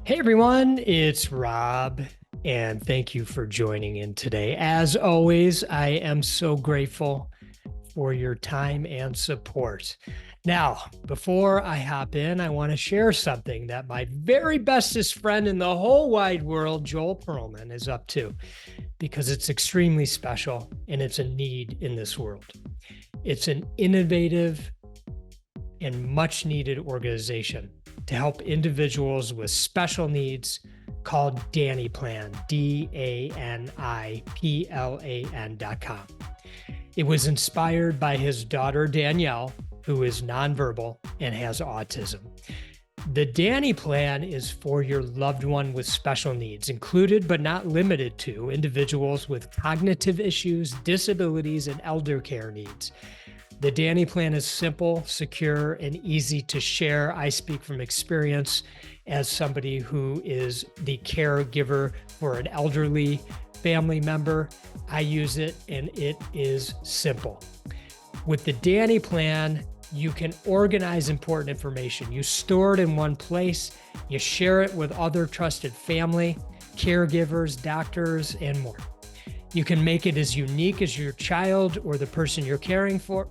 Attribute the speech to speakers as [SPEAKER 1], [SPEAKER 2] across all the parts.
[SPEAKER 1] Hey everyone, it's Rob, and thank you for joining in today. As always, I am so grateful for your time and support. Now, before I hop in, I want to share something that my very bestest friend in the whole wide world, Joel Perlman, is up to because it's extremely special and it's a need in this world. It's an innovative and much needed organization to help individuals with special needs called Danny Plan, DANIPLAN.com. It was inspired by his daughter, Danielle, who is nonverbal and has autism. The Danny Plan is for your loved one with special needs, included but not limited to individuals with cognitive issues, disabilities, and elder care needs. The Danny Plan is simple, secure, and easy to share. I speak from experience as somebody who is the caregiver for an elderly family member. I use it and it is simple. With the Danny Plan, you can organize important information. You store it in one place, you share it with other trusted family, caregivers, doctors, and more. You can make it as unique as your child or the person you're caring for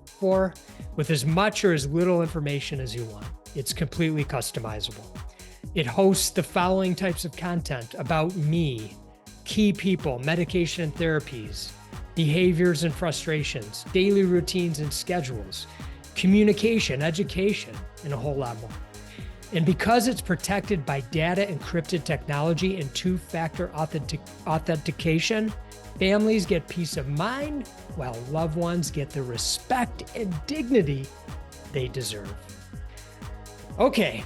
[SPEAKER 1] with as much or as little information as you want. It's completely customizable. It hosts the following types of content about me, key people, medication and therapies, behaviors and frustrations, daily routines and schedules, communication, education, and a whole lot more. And because it's protected by data encrypted technology and two-factor authentication, families get peace of mind while loved ones get the respect and dignity they deserve. Okay,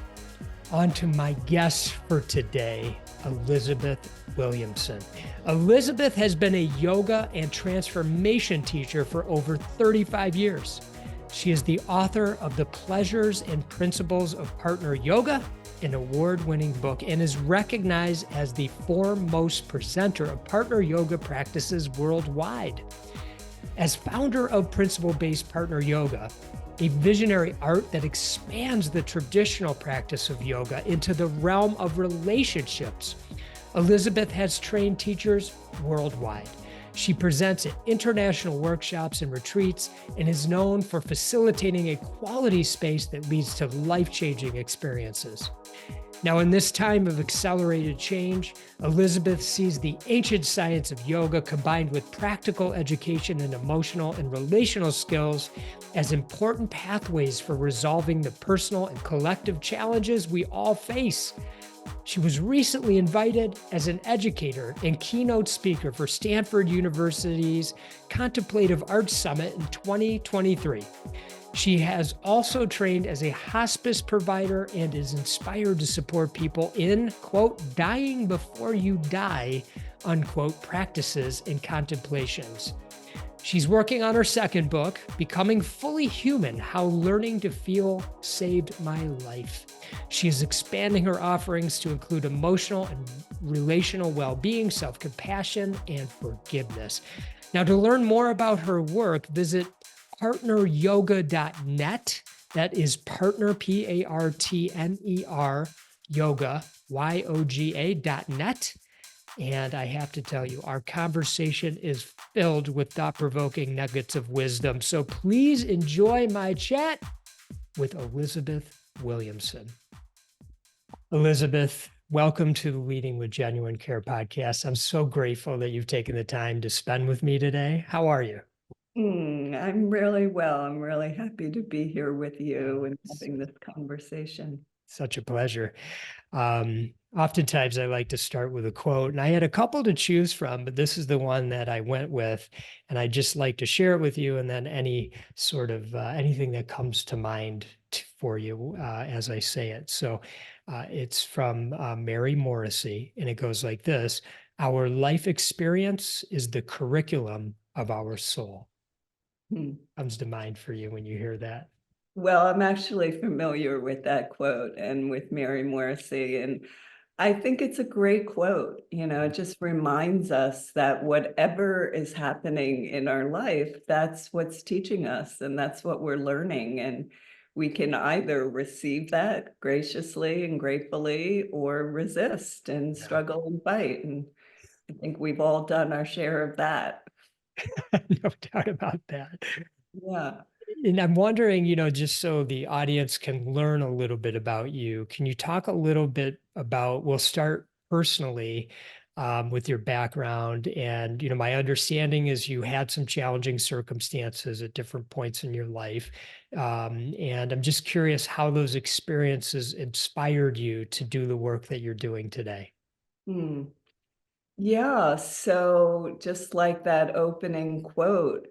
[SPEAKER 1] on to my guest for today, Elysabeth Williamson. Elysabeth has been a yoga and transformation teacher for over 35 years. She is the author of The Pleasures and Principles of Partner Yoga, an award-winning book, and is recognized as the foremost presenter of partner yoga practices worldwide. As founder of Principle-Based Partner Yoga, a visionary art that expands the traditional practice of yoga into the realm of relationships, Elysabeth has trained teachers worldwide. She presents at international workshops and retreats and is known for facilitating a quality space that leads to life-changing experiences. Now, in this time of accelerated change, Elysabeth sees the ancient science of yoga combined with practical education and emotional and relational skills as important pathways for resolving the personal and collective challenges we all face. She was recently invited as an educator and keynote speaker for Stanford University's Contemplative Arts Summit in 2023. She has also trained as a hospice provider and is inspired to support people in, quote, dying before you die, unquote, practices and contemplations. She's working on her second book, Becoming Fully Human: How Learning to Feel Saved My Life. She is expanding her offerings to include emotional and relational well-being, self-compassion, and forgiveness. Now, to learn more about her work, visit partneryoga.net. That is partner, P-A-R-T-N-E-R, yoga, Y-O-G-A.net. And I have to tell you, our conversation is filled with thought-provoking nuggets of wisdom. So please enjoy my chat with Elysabeth Williamson. Elysabeth, welcome to the Leading with Genuine Care podcast. I'm so grateful that you've taken the time to spend with me today. How are you?
[SPEAKER 2] I'm really well. I'm really happy to be here with you and having this conversation.
[SPEAKER 1] Such a pleasure. Oftentimes I like to start with a quote, and I had a couple to choose from, but this is the one that I went with, and I just like to share it with you, and then any sort of anything that comes to mind for you as I say it. So it's from Mary Morrissey, and it goes like this: "Our life experience is the curriculum of our soul." Comes to mind for you when you hear that?
[SPEAKER 2] Well, I'm actually familiar with that quote and with Mary Morrissey, and I think it's a great quote. It just reminds us that whatever is happening in our life, that's what's teaching us and that's what we're learning. And we can either receive that graciously and gratefully or resist and
[SPEAKER 1] Yeah.
[SPEAKER 2] struggle and fight. And I think we've all done our share of that.
[SPEAKER 1] No doubt about that.
[SPEAKER 2] Yeah.
[SPEAKER 1] And I'm wondering, just so the audience can learn a little bit about you, can you talk a little bit about, we'll start personally with your background. And, my understanding is you had some challenging circumstances at different points in your life. And I'm just curious how those experiences inspired you to do the work that you're doing today.
[SPEAKER 2] Hmm. Yeah, so just like that opening quote,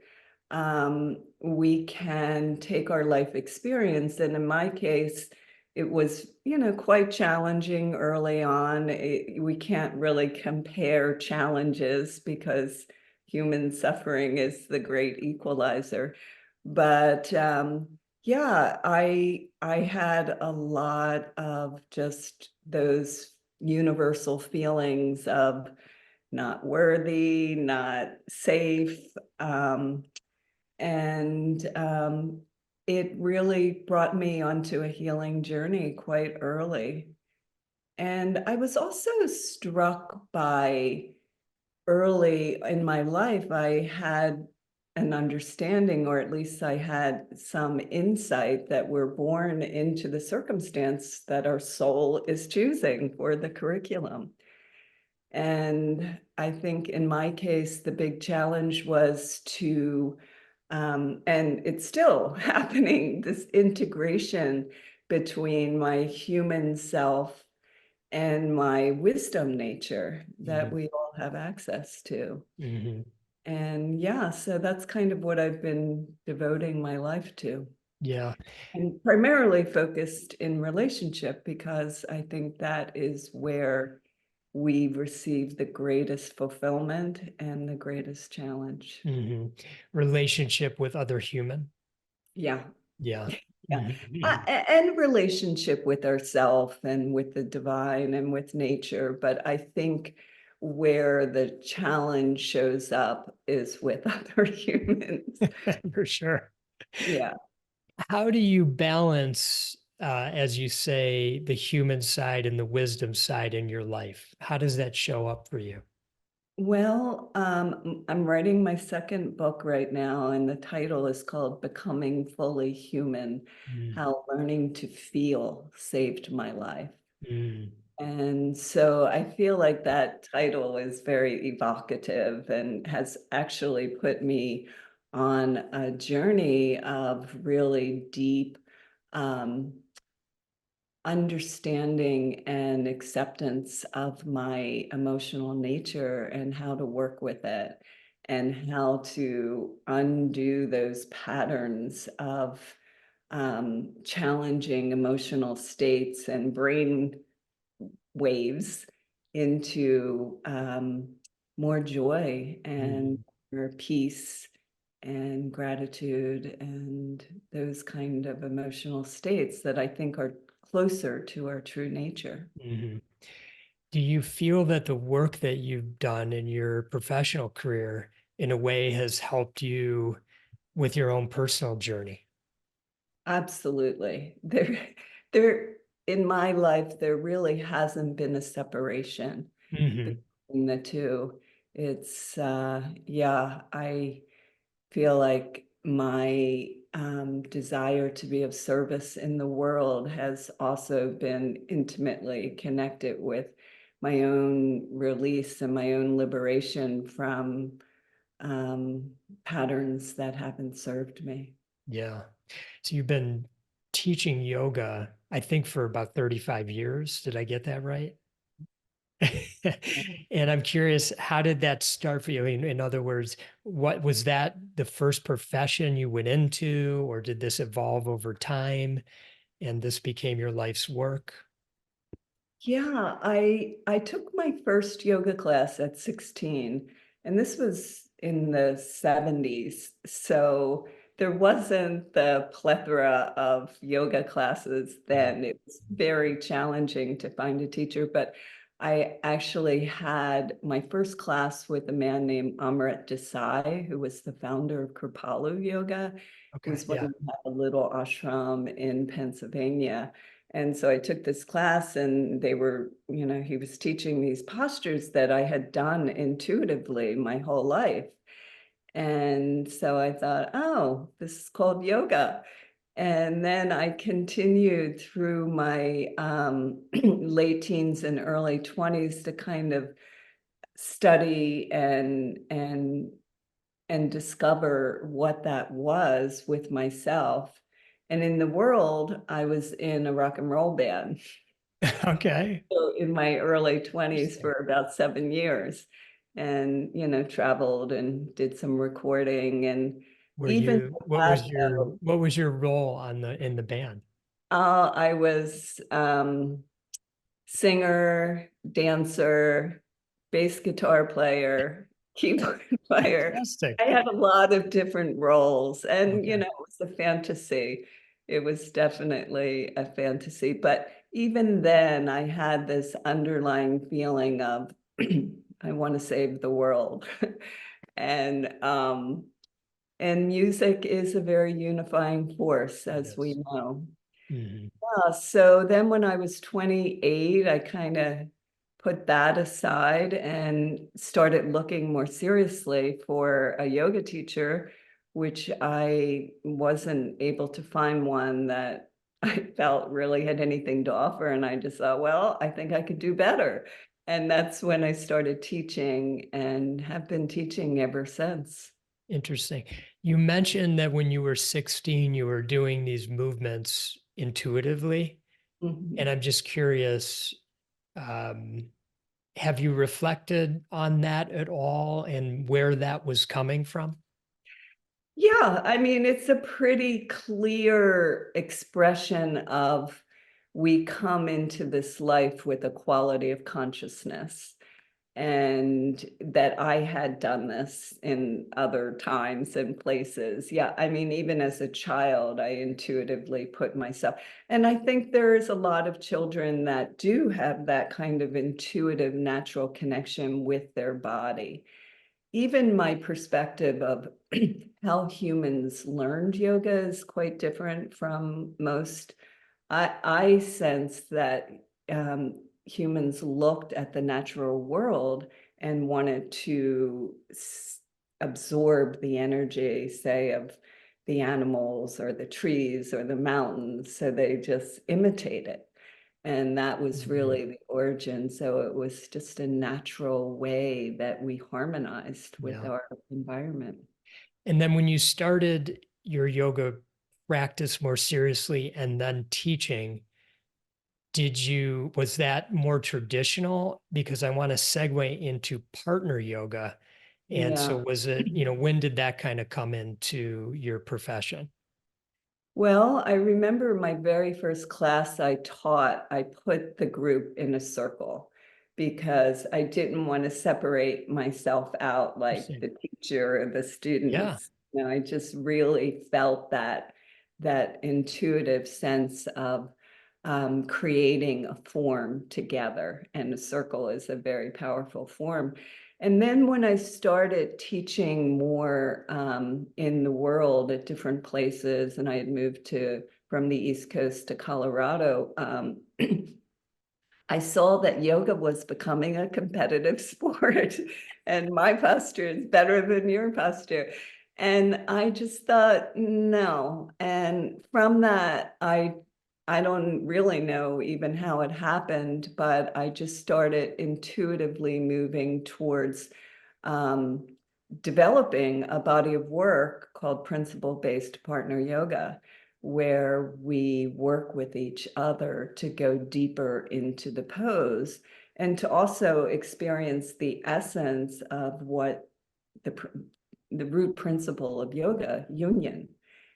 [SPEAKER 2] we can take our life experience, and in my case, it was, quite challenging early on. We can't really compare challenges because human suffering is the great equalizer. But yeah, I had a lot of just those universal feelings of not worthy, not safe. And it really brought me onto a healing journey quite early. And I was also struck by early in my life, I had an understanding, or at least I had some insight that we're born into the circumstance that our soul is choosing for the curriculum. And I think in my case, the big challenge was to, and it's still happening, this integration between my human self and my wisdom nature that
[SPEAKER 1] Mhm.
[SPEAKER 2] we all have access to.
[SPEAKER 1] Mhm.
[SPEAKER 2] And yeah, so that's kind of what I've been devoting my life to.
[SPEAKER 1] Yeah.
[SPEAKER 2] And primarily focused in relationship because I think that is where we receive the greatest fulfillment and the greatest challenge.
[SPEAKER 1] Mhm. Relationship with other human.
[SPEAKER 2] Yeah.
[SPEAKER 1] Yeah.
[SPEAKER 2] Yeah.
[SPEAKER 1] Mhm.
[SPEAKER 2] And relationship with ourself and with the divine and with nature. But I think where the challenge shows up is with other humans.
[SPEAKER 1] For sure.
[SPEAKER 2] Yeah.
[SPEAKER 1] How do you balance, as you say, the human side and the wisdom side in your life? How does that show up for you?
[SPEAKER 2] Well, I'm writing my second book right now, and the title is called Becoming Fully Human:
[SPEAKER 1] Mm,
[SPEAKER 2] How Learning to Feel Saved My Life.
[SPEAKER 1] mm,
[SPEAKER 2] And so I feel like that title is very evocative and has actually put me on a journey of really deep um, understanding and acceptance of my emotional nature and how to work with it and how to undo those patterns of challenging emotional states and brain waves into more joy and
[SPEAKER 1] mm,
[SPEAKER 2] more peace and gratitude and those kind of emotional states that I think are closer to our true nature.
[SPEAKER 1] mhm. Do you feel that the work that you've done in your professional career, in a way, has helped you with your own personal journey?
[SPEAKER 2] Absolutely. There, in my life, there really hasn't been a separation
[SPEAKER 1] Mhm.
[SPEAKER 2] between the two. It's, yeah, I feel like my desire to be of service in the world has also been intimately connected with my own release and my own liberation from um, patterns that haven't served me.
[SPEAKER 1] Yeah. So you've been teaching yoga, I think, for about 35 years. Did I get that right? And I'm curious, how did that start for you? In other words, what was that the first profession you went into, or did this evolve over time and this became your life's work?
[SPEAKER 2] Yeah, I took my first yoga class at 16, and this was in the 70s. So there wasn't the plethora of yoga classes
[SPEAKER 1] Yeah.
[SPEAKER 2] then. It was very challenging to find a teacher, but I actually had my first class with a man named Amrit Desai, who was the founder of Kripalu Yoga,
[SPEAKER 1] Okay.
[SPEAKER 2] who's one
[SPEAKER 1] Yeah.
[SPEAKER 2] who had a little ashram in Pennsylvania. And so I took this class, and they were, he was teaching these postures that I had done intuitively my whole life. And so I thought, oh, this is called yoga. And then I continued through my late teens and early 20s to kind of study and discover what that was with myself. And in the world, I was in a rock and roll band.
[SPEAKER 1] Okay.
[SPEAKER 2] So in my early 20s
[SPEAKER 1] Interesting.
[SPEAKER 2] for about 7 years, and traveled and did some recording. And
[SPEAKER 1] Were
[SPEAKER 2] even
[SPEAKER 1] you,
[SPEAKER 2] with that, though,
[SPEAKER 1] what was your role on in the band?
[SPEAKER 2] I was singer, dancer, bass guitar player, keyboard player.
[SPEAKER 1] Fantastic.
[SPEAKER 2] I had a lot of different roles, and
[SPEAKER 1] Okay.
[SPEAKER 2] it was a fantasy. It was definitely a fantasy, but even then I had this underlying feeling of I want to save the world. And music is a very unifying force,
[SPEAKER 1] It
[SPEAKER 2] as we
[SPEAKER 1] is.
[SPEAKER 2] know.
[SPEAKER 1] Mhm.
[SPEAKER 2] So then when I was 28, I kind of put that aside and started looking more seriously for a yoga teacher, which I wasn't able to find one that I felt really had anything to offer. And I just thought, well, I think I could do better. And that's when I started teaching and have been teaching ever since.
[SPEAKER 1] Interesting. You mentioned that when you were 16, you were doing these movements intuitively. And
[SPEAKER 2] Mhm.
[SPEAKER 1] I'm just curious, um, have you reflected on that at all and where that was coming from?
[SPEAKER 2] Yeah, I mean, it's a pretty clear expression of we come into this life with a quality of consciousness, and that I had done this in other times and places. Yeah, I mean, even as a child, I intuitively put myself, and I think there is a lot of children that do have that kind of intuitive, natural connection with their body. Even my perspective of how humans learned yoga is quite different from most. I sense that humans looked at the natural world and wanted to absorb the energy, say, of the animals or the trees or the mountains. So they just imitate it. And that was
[SPEAKER 1] Mhm.
[SPEAKER 2] really the origin. So it was just a natural way that we harmonized with
[SPEAKER 1] Yeah.
[SPEAKER 2] our environment.
[SPEAKER 1] And then when you started your yoga practice more seriously and then teaching, was that more traditional? Because I want to segue into partner yoga. And so
[SPEAKER 2] Yeah.
[SPEAKER 1] was it, when did that kind of come into your profession?
[SPEAKER 2] Well, I remember my very first class I taught, I put the group in a circle because I didn't want to separate myself out like
[SPEAKER 1] Interesting.
[SPEAKER 2] the teacher or the
[SPEAKER 1] Yeah.
[SPEAKER 2] students. I just really felt that intuitive sense of creating a form together, and a circle is a very powerful form. And then when I started teaching more in the world at different places, and I had moved from the East Coast to Colorado, I saw that yoga was becoming a competitive sport, and my posture is better than your posture. And I just thought, no. And from that, I don't really know even how it happened, but I just started intuitively moving towards um, developing a body of work called principle-based partner yoga, where we work with each other to go deeper into the pose and to also experience the essence of what the root principle of yoga, union.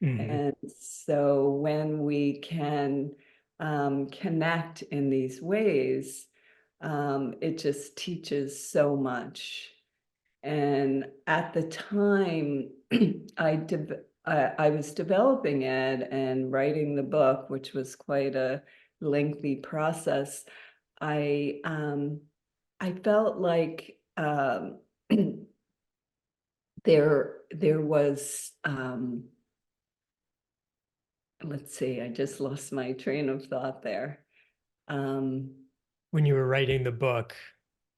[SPEAKER 1] Mhm.
[SPEAKER 2] And so when we can connect in these ways, it just teaches so much. And at the time, I was developing it and writing the book, which was quite a lengthy process. I I felt like there was let's see, I just lost my train of thought there.
[SPEAKER 1] When you were writing the book?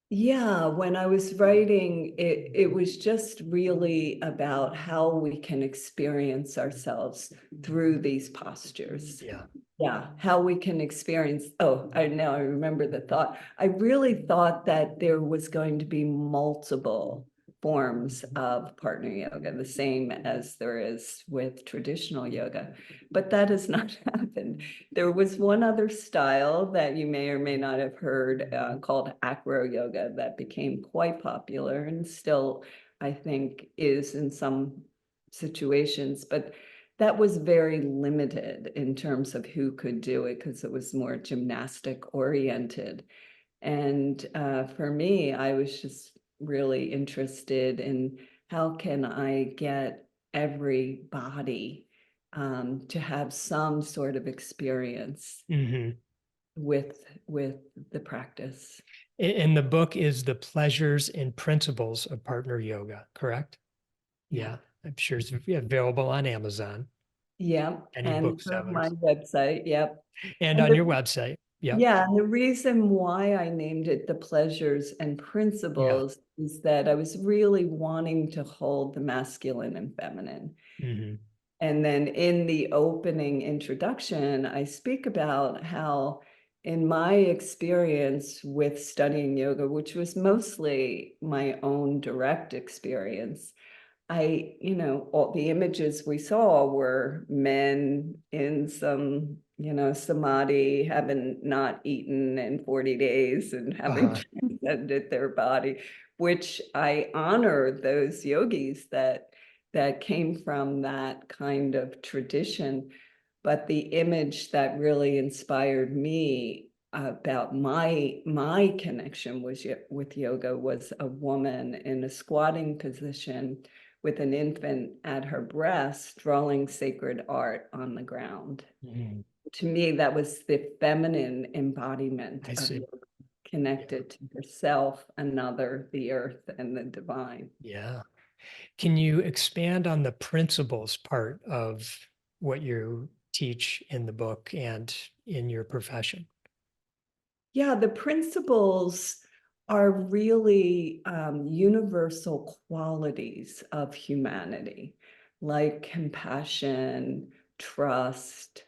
[SPEAKER 2] Yeah, when I was writing, it was just really about how we can experience ourselves through these postures.
[SPEAKER 1] Yeah.
[SPEAKER 2] Yeah, how we can experience. Oh, I remember the thought. I really thought that there was going to be multiple forms of partner yoga, the same as there is with traditional yoga, but that has not happened. There was one other style that you may or may not have heard called acro yoga that became quite popular and still, I think, is in some situations, but that was very limited in terms of who could do it because it was more gymnastic oriented. And for me, I was just really interested in how can I get everybody to have some sort of experience
[SPEAKER 1] Mm-hmm.
[SPEAKER 2] with the practice.
[SPEAKER 1] And the book is The Pleasures and Principles of Partner Yoga, correct?
[SPEAKER 2] Yeah.
[SPEAKER 1] Yeah, I'm sure it's available on Amazon.
[SPEAKER 2] Yep.
[SPEAKER 1] Any
[SPEAKER 2] And through my
[SPEAKER 1] booksellers,
[SPEAKER 2] website. Yep.
[SPEAKER 1] and
[SPEAKER 2] And
[SPEAKER 1] on
[SPEAKER 2] the
[SPEAKER 1] your website. Yep.
[SPEAKER 2] Yeah, and the reason why I named it The Pleasures and
[SPEAKER 1] Yeah.
[SPEAKER 2] Principles is that I was really wanting to hold the masculine and feminine.
[SPEAKER 1] Mm-hmm.
[SPEAKER 2] And then in the opening introduction, I speak about how, in my experience with studying yoga, which was mostly my own direct experience, all the images we saw were men in some, samadhi, having not eaten in 40 days and having
[SPEAKER 1] Uh-huh.
[SPEAKER 2] transcended their body, which I honor those yogis that came from that kind of tradition. But the image that really inspired me about my connection with yoga was a woman in a squatting position with an infant at her breast, drawing sacred art on the ground.
[SPEAKER 1] Mm-hmm.
[SPEAKER 2] To me, that was the feminine embodiment
[SPEAKER 1] I
[SPEAKER 2] of
[SPEAKER 1] see.
[SPEAKER 2] yoga,
[SPEAKER 1] Yeah.
[SPEAKER 2] connected to herself, another, the earth, and the divine.
[SPEAKER 1] Yeah. Can you expand on the principles part of what you teach in the book and in your profession?
[SPEAKER 2] Yeah, the principles are really universal qualities of humanity, like compassion, trust,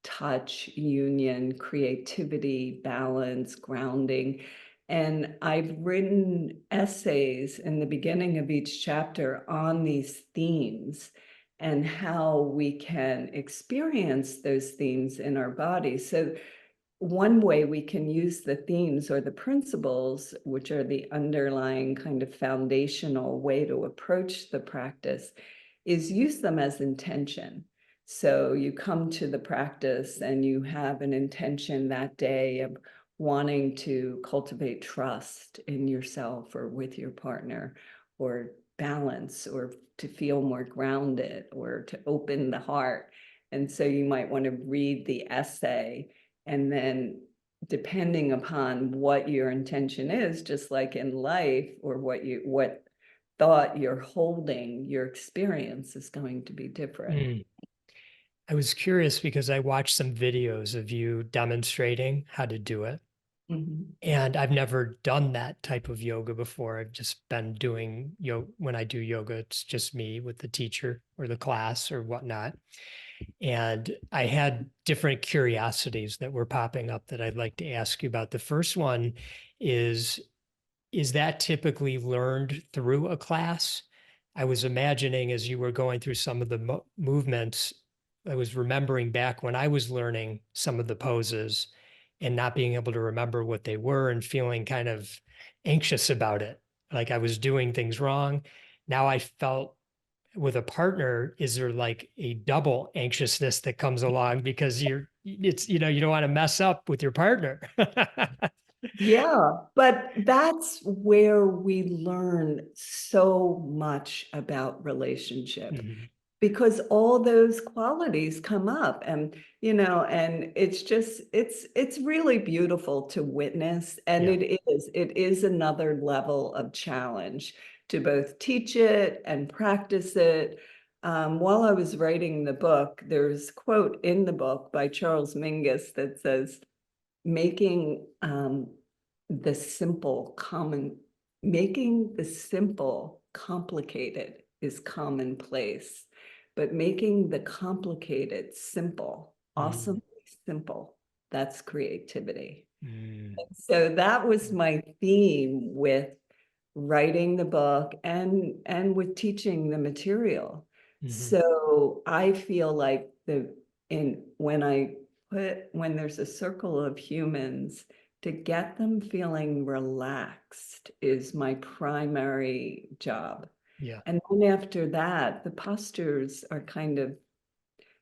[SPEAKER 2] touch, union, creativity, balance, grounding. And I've written essays in the beginning of each chapter on these themes and how we can experience those themes in our bodies. So one way we can use the themes or the principles, which are the underlying kind of foundational way to approach the practice, is use them as intention. So you come to the practice and you have an intention that day of wanting to cultivate trust in yourself or with your partner, or balance, or to feel more grounded, or to open the heart. And so you might want to read the essay, and then depending upon what your intention is, just like in life, or what thought you're holding, your experience is going to be different.
[SPEAKER 1] Mm. I was curious because I watched some videos of you demonstrating how to do it.
[SPEAKER 2] Mhm.
[SPEAKER 1] And I've never done that type of yoga before. I've just been doing when I do yoga, it's just me with the teacher or the class or whatnot. And I had different curiosities that were popping up that I'd like to ask you about. The first one is is that typically learned through a class? I was imagining as you were going through some of the movements, I was remembering back when I was learning some of the poses and not being able to remember what they were and feeling kind of anxious about it, like I was doing things wrong. Now I felt with a partner, is there like a double anxiousness that comes along because you don't want to mess up with your partner?
[SPEAKER 2] Yeah, but that's where we learn so much about relationship.
[SPEAKER 1] Mhm.
[SPEAKER 2] because all those qualities come up, and and it's really beautiful to witness, and
[SPEAKER 1] Yeah.
[SPEAKER 2] it is another level of challenge to both teach it and practice it. While I was writing the book, there's a quote in the book by Charles Mingus that says, making the simple common making the simple complicated is commonplace, but making the complicated simple,
[SPEAKER 1] Mm,
[SPEAKER 2] awesomely simple, that's creativity.
[SPEAKER 1] mm,
[SPEAKER 2] So that was my theme with writing the book and with teaching the material.
[SPEAKER 1] mhm.
[SPEAKER 2] So I feel like in when there's a circle of humans, to get them feeling relaxed is my primary job.
[SPEAKER 1] Yeah.
[SPEAKER 2] And then after that, the postures are kind of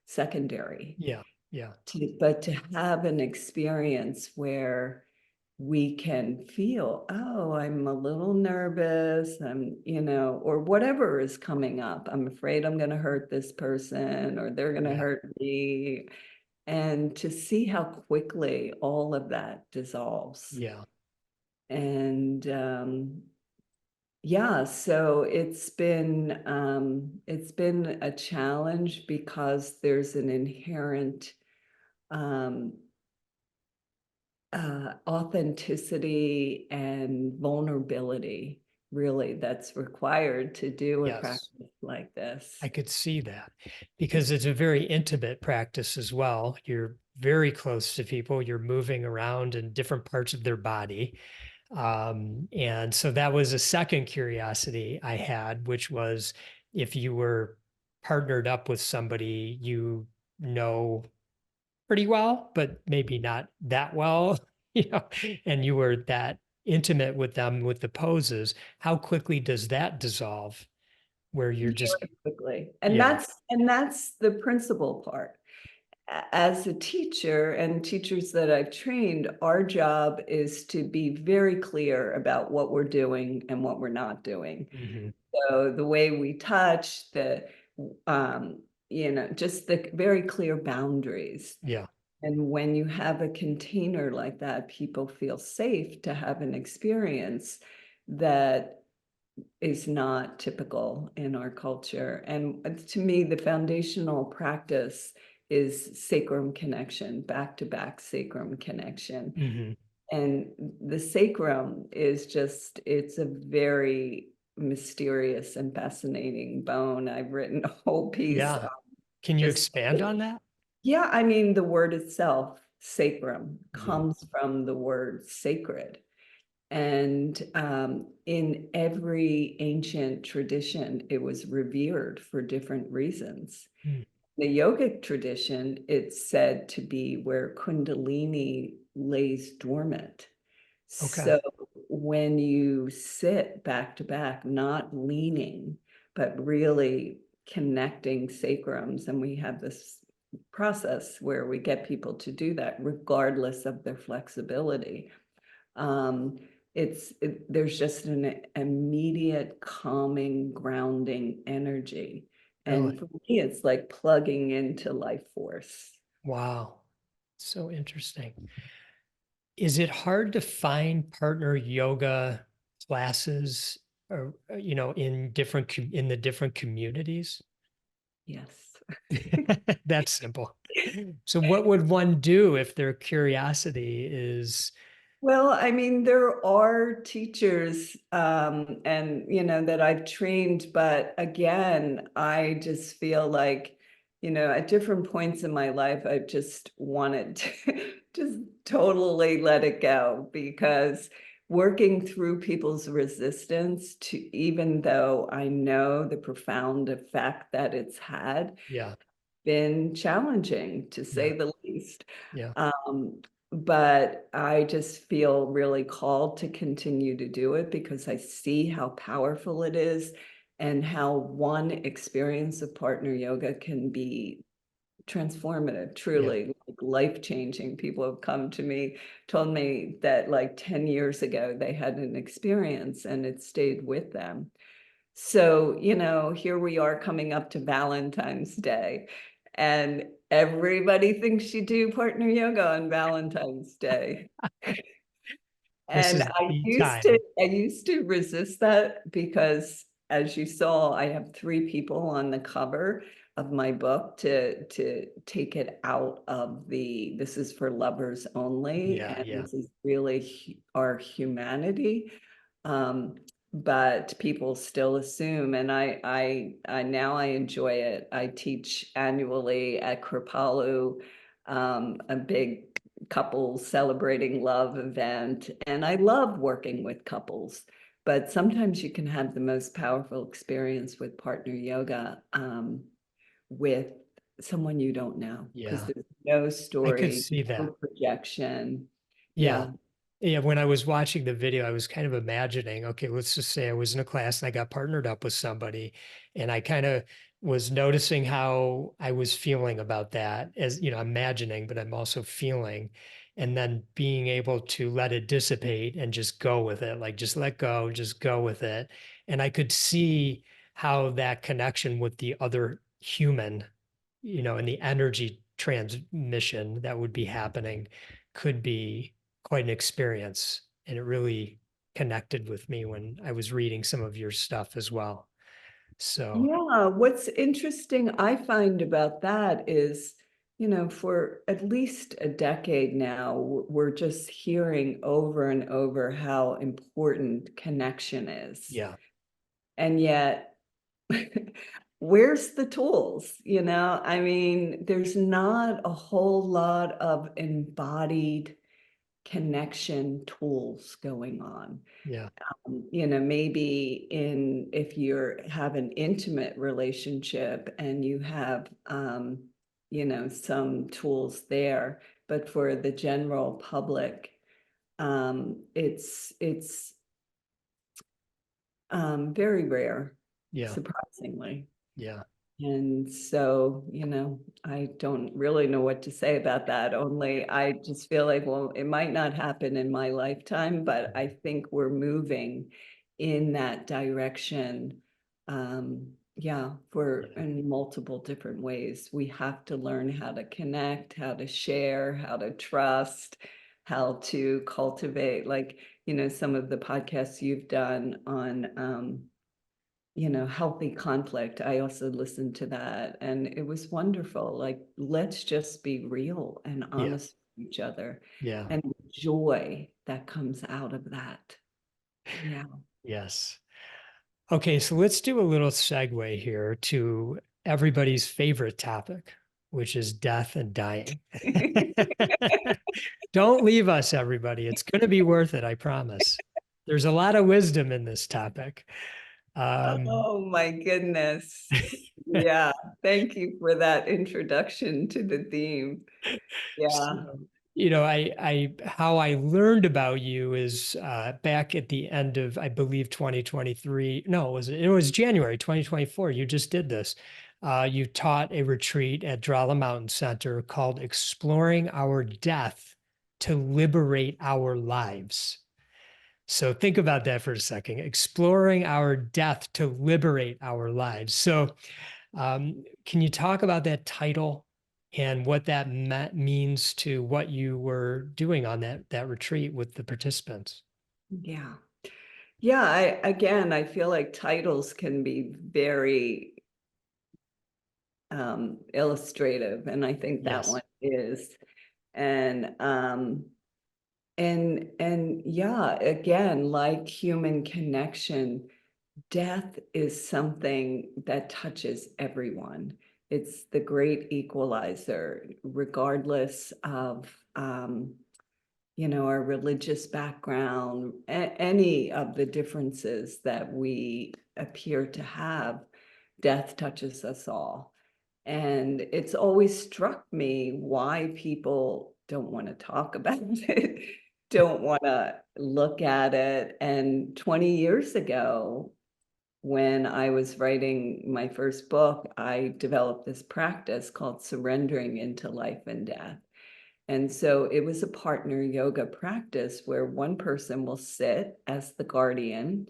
[SPEAKER 2] secondary.
[SPEAKER 1] Yeah. Yeah.
[SPEAKER 2] But to have an experience where we can feel, oh, I'm a little nervous, or whatever is coming up. I'm afraid I'm going to hurt this person or they're going to
[SPEAKER 1] Yeah.
[SPEAKER 2] hurt me. And to see how quickly all of that dissolves.
[SPEAKER 1] Yeah.
[SPEAKER 2] And yeah, so it's been a challenge because there's an inherent um, authenticity and vulnerability, really, that's required to do a
[SPEAKER 1] Yes.
[SPEAKER 2] practice like this.
[SPEAKER 1] I could see that because it's a very intimate practice as well. You're very close to people, you're moving around in different parts of their body. And so that was a second curiosity I had, which was if you were partnered up with somebody you know pretty well, but maybe not that well, you know, and you were that intimate with them with the poses, how quickly does that dissolve where you're just,
[SPEAKER 2] Very quickly. And
[SPEAKER 1] yeah.
[SPEAKER 2] that's the principal part. As a teacher and teachers that I've trained, our job is to be very clear about what we're doing and what we're not doing.
[SPEAKER 1] Mhm.
[SPEAKER 2] So the way we touch, um, just the very clear boundaries.
[SPEAKER 1] Yeah.
[SPEAKER 2] And when you have a container like that, people feel safe to have an experience that is not typical in our culture. And to me, the foundational practice is sacrum connection, back to back sacrum connection.
[SPEAKER 1] Hmm.
[SPEAKER 2] And the sacrum is it's a very mysterious and fascinating bone. I've written a whole piece
[SPEAKER 1] Yeah. Can you
[SPEAKER 2] just,
[SPEAKER 1] expand on that?
[SPEAKER 2] yeah, I mean, the word itself, sacrum,
[SPEAKER 1] Mhm.
[SPEAKER 2] comes from the word sacred. And in every ancient tradition, it was revered for different reasons.
[SPEAKER 1] Mm.
[SPEAKER 2] The yogic tradition, it's said to be where Kundalini lays dormant.
[SPEAKER 1] Okay.
[SPEAKER 2] So when you sit back to back, not leaning, but really connecting sacrums, and we have this process where we get people to do that regardless of their flexibility. Um, there's just an immediate calming, grounding energy.
[SPEAKER 1] Really?
[SPEAKER 2] And for me, it's like plugging into life force.
[SPEAKER 1] Wow. So interesting. Is it hard to find partner yoga classes or, in the different communities?
[SPEAKER 2] Yes.
[SPEAKER 1] That's simple. So what would one do if their curiosity is,
[SPEAKER 2] Well, I mean, there are teachers and that I've trained, but again, I just feel like, at different points in my life, I've just wanted to just totally let it go, because working through people's resistance to, even though I know the profound effect that it's had,
[SPEAKER 1] yeah,
[SPEAKER 2] been challenging, to
[SPEAKER 1] yeah,
[SPEAKER 2] say the least.
[SPEAKER 1] yeah,
[SPEAKER 2] Um, but I just feel really called to continue to do it because I see how powerful it is and how one experience of partner yoga can be transformative,
[SPEAKER 1] yeah,
[SPEAKER 2] truly, like life-changing. People have come to me, told me that like 10 years ago they had an experience and it stayed with them. So, here we are coming up to Valentine's Day, and everybody thinks you do partner yoga on Valentine's Day.
[SPEAKER 1] This
[SPEAKER 2] And
[SPEAKER 1] is
[SPEAKER 2] I
[SPEAKER 1] the
[SPEAKER 2] used to
[SPEAKER 1] time.
[SPEAKER 2] I used to resist that because, as you saw, I have 3 people on the cover of my book to take it out of the this is for lovers only,
[SPEAKER 1] Yeah,
[SPEAKER 2] and
[SPEAKER 1] yeah,
[SPEAKER 2] this is really our humanity. Um, but people still assume, and I now I enjoy it. I teach annually at Kripalu, a big couples celebrating love event. And I love working with couples, but sometimes you can have the most powerful experience with partner yoga with someone you don't know, because
[SPEAKER 1] yeah.
[SPEAKER 2] there's no
[SPEAKER 1] I could
[SPEAKER 2] story,
[SPEAKER 1] see
[SPEAKER 2] no
[SPEAKER 1] that.
[SPEAKER 2] projection.
[SPEAKER 1] Yeah.
[SPEAKER 2] Yeah.
[SPEAKER 1] Yeah, when I was watching the video, I was kind of imagining, okay, let's just say I was in a class and I got partnered up with somebody, and I kind of was noticing how I was feeling about that, as imagining, but I'm also feeling, and then being able to let it dissipate and just go with it, like just let go, just go with it. And I could see how that connection with the other human, and the energy transmission that would be happening could be quite an experience. And it really connected with me when I was reading some of your stuff as well. So,
[SPEAKER 2] Yeah, what's interesting I find about that is, for at least a decade now, we're just hearing over and over how important connection is.
[SPEAKER 1] yeah,
[SPEAKER 2] And yet, where's the tools? I mean, there's not a whole lot of embodied connection tools going on.
[SPEAKER 1] yeah,
[SPEAKER 2] Maybe if you have an intimate relationship and you have, some tools there, but for the general public, it's very rare,
[SPEAKER 1] yeah,
[SPEAKER 2] surprisingly.
[SPEAKER 1] yeah,
[SPEAKER 2] And so, I don't really know what to say about that. Only I just feel like, well, it might not happen in my lifetime, but I think we're moving in that direction. Yeah, for
[SPEAKER 1] yeah,
[SPEAKER 2] in multiple different ways. We have to learn how to connect, how to share, how to trust, how to cultivate, like, some of the podcasts you've done on healthy conflict. I also listened to that and it was wonderful. Like, let's just be real and
[SPEAKER 1] yeah,
[SPEAKER 2] honest with each other
[SPEAKER 1] yeah,
[SPEAKER 2] and the joy that comes out of that. Yeah.
[SPEAKER 1] yes. Okay, so let's do a little segue here to everybody's favorite topic, which is death and dying. Don't leave us, everybody. It's going to be worth it, I promise. There's a lot of wisdom in this topic. Um,
[SPEAKER 2] Oh my goodness. Yeah. Thank you for that introduction to the theme.
[SPEAKER 1] so,
[SPEAKER 2] Yeah.
[SPEAKER 1] how I learned about you is back at the end of, I believe, 2023. No, it was January 2024. You just did this. You taught a retreat at Drala Mountain Center called Exploring Our Death to Liberate Our Lives. So think about that for a second. Exploring our death to liberate our lives. So, can you talk about that title and what that means to what you were doing on that retreat with the participants?
[SPEAKER 2] Yeah. Yeah. I feel like titles can be very illustrative, and I think that
[SPEAKER 1] Yes.
[SPEAKER 2] one is. And and yeah, again, like human connection, death is something that touches everyone. It's the great equalizer, regardless of our religious background, any of the differences that we appear to have. Death touches us all. And it's always struck me why people don't want to talk about it, don't want to look at it. And 20 years ago, when I was writing my first book, I developed this practice called surrendering into life and death. And so it was a partner yoga practice where one person will sit as the guardian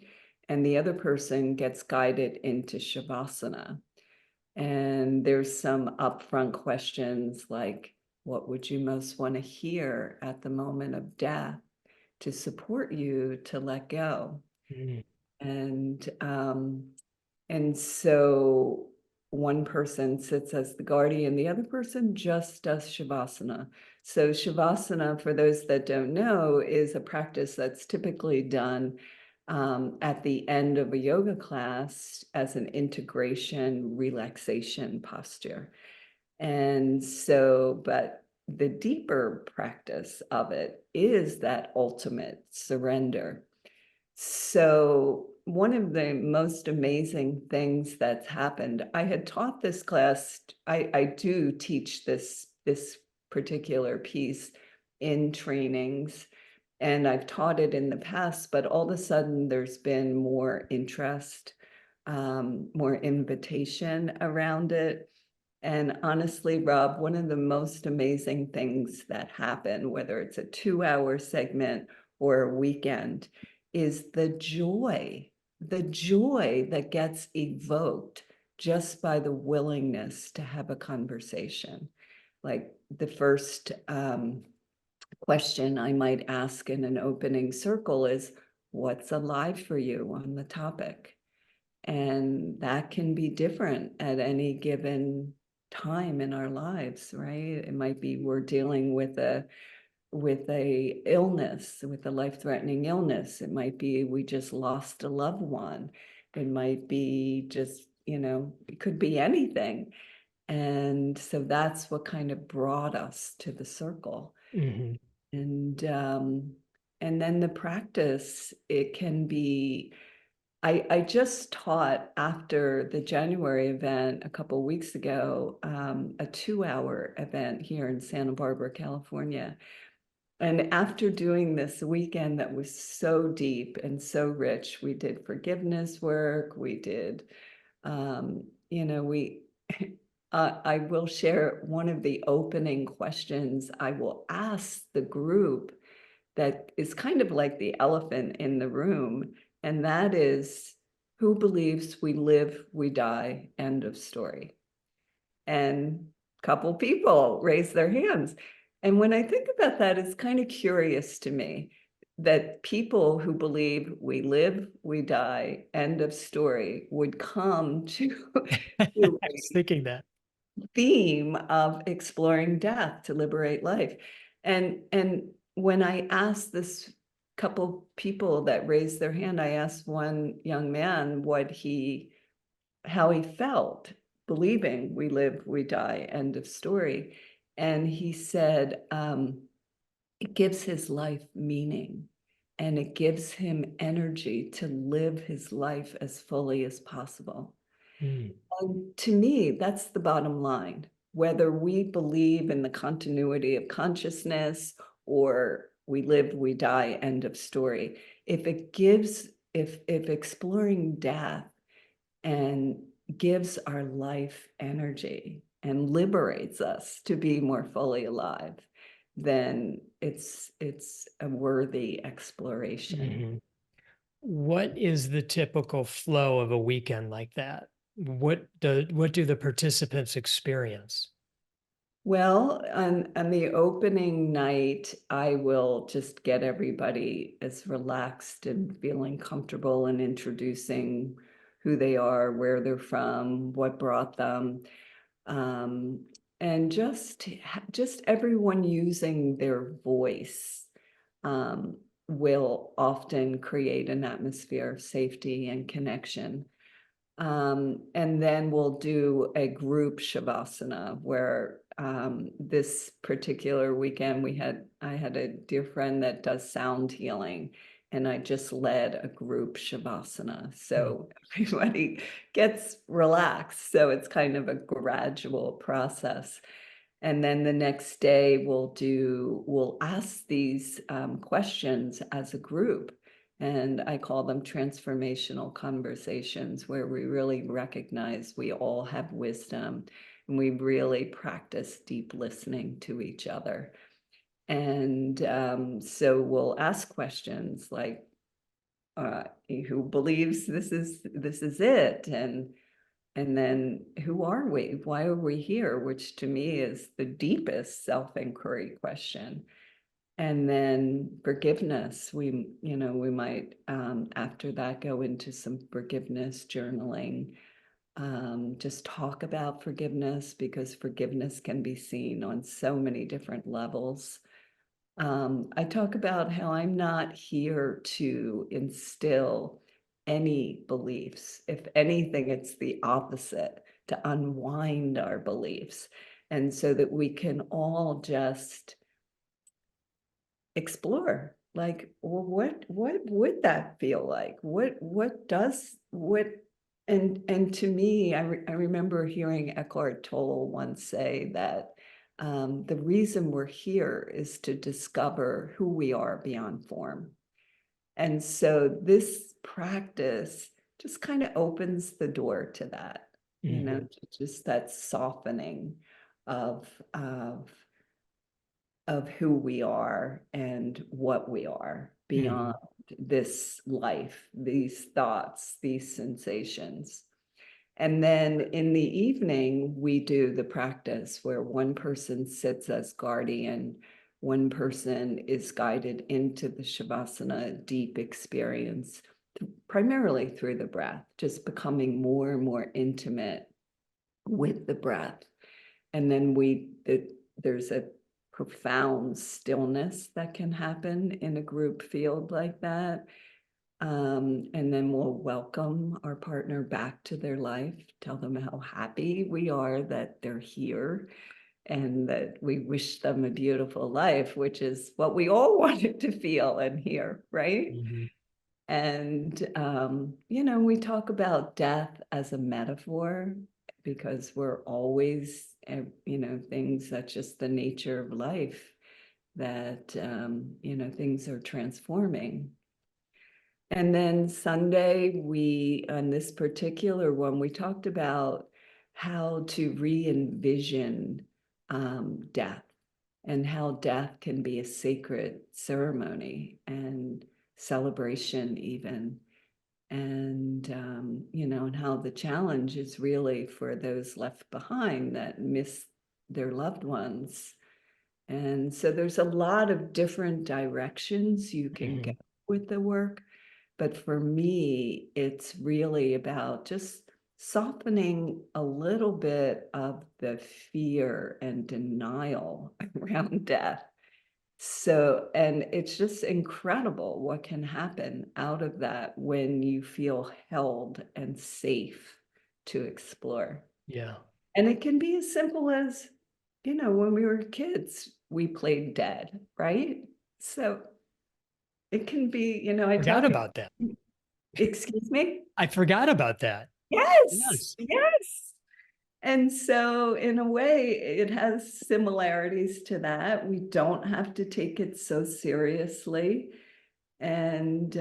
[SPEAKER 2] and the other person gets guided into Shavasana. And there's some upfront questions like, what would you most want to hear at the moment of death to support you to let go?
[SPEAKER 1] Mm.
[SPEAKER 2] And so one person sits as the guardian, the other person just does Shavasana. So Shavasana, for those that don't know, is a practice that's typically done at the end of a yoga class as an integration relaxation posture. And so, but the deeper practice of it is that ultimate surrender. So one of the most amazing things that's happened, I had taught this class, I do teach this particular piece in trainings, and I've taught it in the past, but all of a sudden there's been more interest, more invitation around it. And honestly, Rob, one of the most amazing things that happen, whether it's a 2-hour segment or a weekend, is the joy that gets evoked just by the willingness to have a conversation. Like the first question I might ask in an opening circle is, what's alive for you on the topic? And that can be different at any given time in our lives, right? It might be we're dealing with a illness, with a life-threatening illness. It might be we just lost a loved one. It might be just, it could be anything. And so that's what kind of brought us to the circle.
[SPEAKER 1] Mm-hmm.
[SPEAKER 2] And then the practice, it can be, I just taught after the January event a couple of weeks ago, a 2-hour event here in Santa Barbara, California. And after doing this weekend that was so deep and so rich, we did forgiveness work, we did, we, I will share one of the opening questions I will ask the group that is kind of like the elephant in the room. And that is, who believes we live, we die, end of story? And a couple people raise their hands. And when I think about that, it's kind of curious to me that people who believe we live, we die, end of story would come to,
[SPEAKER 1] I
[SPEAKER 2] to
[SPEAKER 1] was thinking that.
[SPEAKER 2] theme of exploring death to liberate life. And when I asked this couple people that raised their hand, I asked one young man how he felt believing we live, we die, end of story. And he said, it gives his life meaning and it gives him energy to live his life as fully as possible.
[SPEAKER 1] Mm.
[SPEAKER 2] And to me, that's the bottom line. Whether we believe in the continuity of consciousness or we live, we die, end of story. If exploring death and gives our life energy and liberates us to be more fully alive, then it's a worthy exploration.
[SPEAKER 1] Mm-hmm. What is the typical flow of a weekend like that? What do the participants experience?
[SPEAKER 2] Well, on the opening night, I will just get everybody as relaxed and feeling comfortable and introducing who they are, where they're from, what brought them, um, and just everyone using their voice um, will often create an atmosphere of safety and connection. And then we'll do a group shavasana where this particular weekend I had a dear friend that does sound healing, and I just led a group shavasana. So everybody gets relaxed. So it's kind of a gradual process. And then the next day we'll ask these questions as a group. And I call them transformational conversations, where we really recognize we all have wisdom and we really practice deep listening to each other. And so we'll ask questions like, who believes this is it, and then who are we? Why are we here? Which to me is the deepest self-inquiry question. And then forgiveness. We might after that go into some forgiveness journaling. Just talk about forgiveness, because forgiveness can be seen on so many different levels. I talk about how I'm not here to instill any beliefs. If anything, it's the opposite, to unwind our beliefs. And so that we can all just explore, like, well, what would that feel like? And to me, I remember hearing Eckhart Tolle once say that the reason we're here is to discover who we are beyond form. And so this practice just kind of opens the door to that,
[SPEAKER 1] Mm-hmm.
[SPEAKER 2] just that softening of who we are and what we are
[SPEAKER 1] Mm-hmm.
[SPEAKER 2] beyond this life, these thoughts, these sensations. And then in the evening, we do the practice where one person sits as guardian, one person is guided into the Shavasana deep experience, primarily through the breath, just becoming more and more intimate with the breath. And then there's a profound stillness that can happen in a group field like that. And then we'll welcome our partner back to their life, tell them how happy we are that they're here and that we wish them a beautiful life, which is what we all wanted to feel and hear, right?
[SPEAKER 1] Mm-hmm.
[SPEAKER 2] And, we talk about death as a metaphor, because we're always, things that's just the nature of life, that, things are transforming. And then Sunday, on this particular one, we talked about how to re-envision death, and how death can be a sacred ceremony and celebration even. And, and how the challenge is really for those left behind that miss their loved ones. And so there's a lot of different directions you can
[SPEAKER 1] Mm-hmm.
[SPEAKER 2] go with the work. But for me, it's really about just softening a little bit of the fear and denial around death. So, and it's just incredible what can happen out of that when you feel held and safe to explore.
[SPEAKER 1] Yeah.
[SPEAKER 2] And it can be as simple as, when we were kids, we played dead, right? So it can be, I
[SPEAKER 1] Forgot
[SPEAKER 2] talk
[SPEAKER 1] about that.
[SPEAKER 2] about, excuse me?
[SPEAKER 1] I forgot about that.
[SPEAKER 2] Yes,
[SPEAKER 1] Yes.
[SPEAKER 2] yes. And so in a way, it has similarities to that. We don't have to take it so seriously. And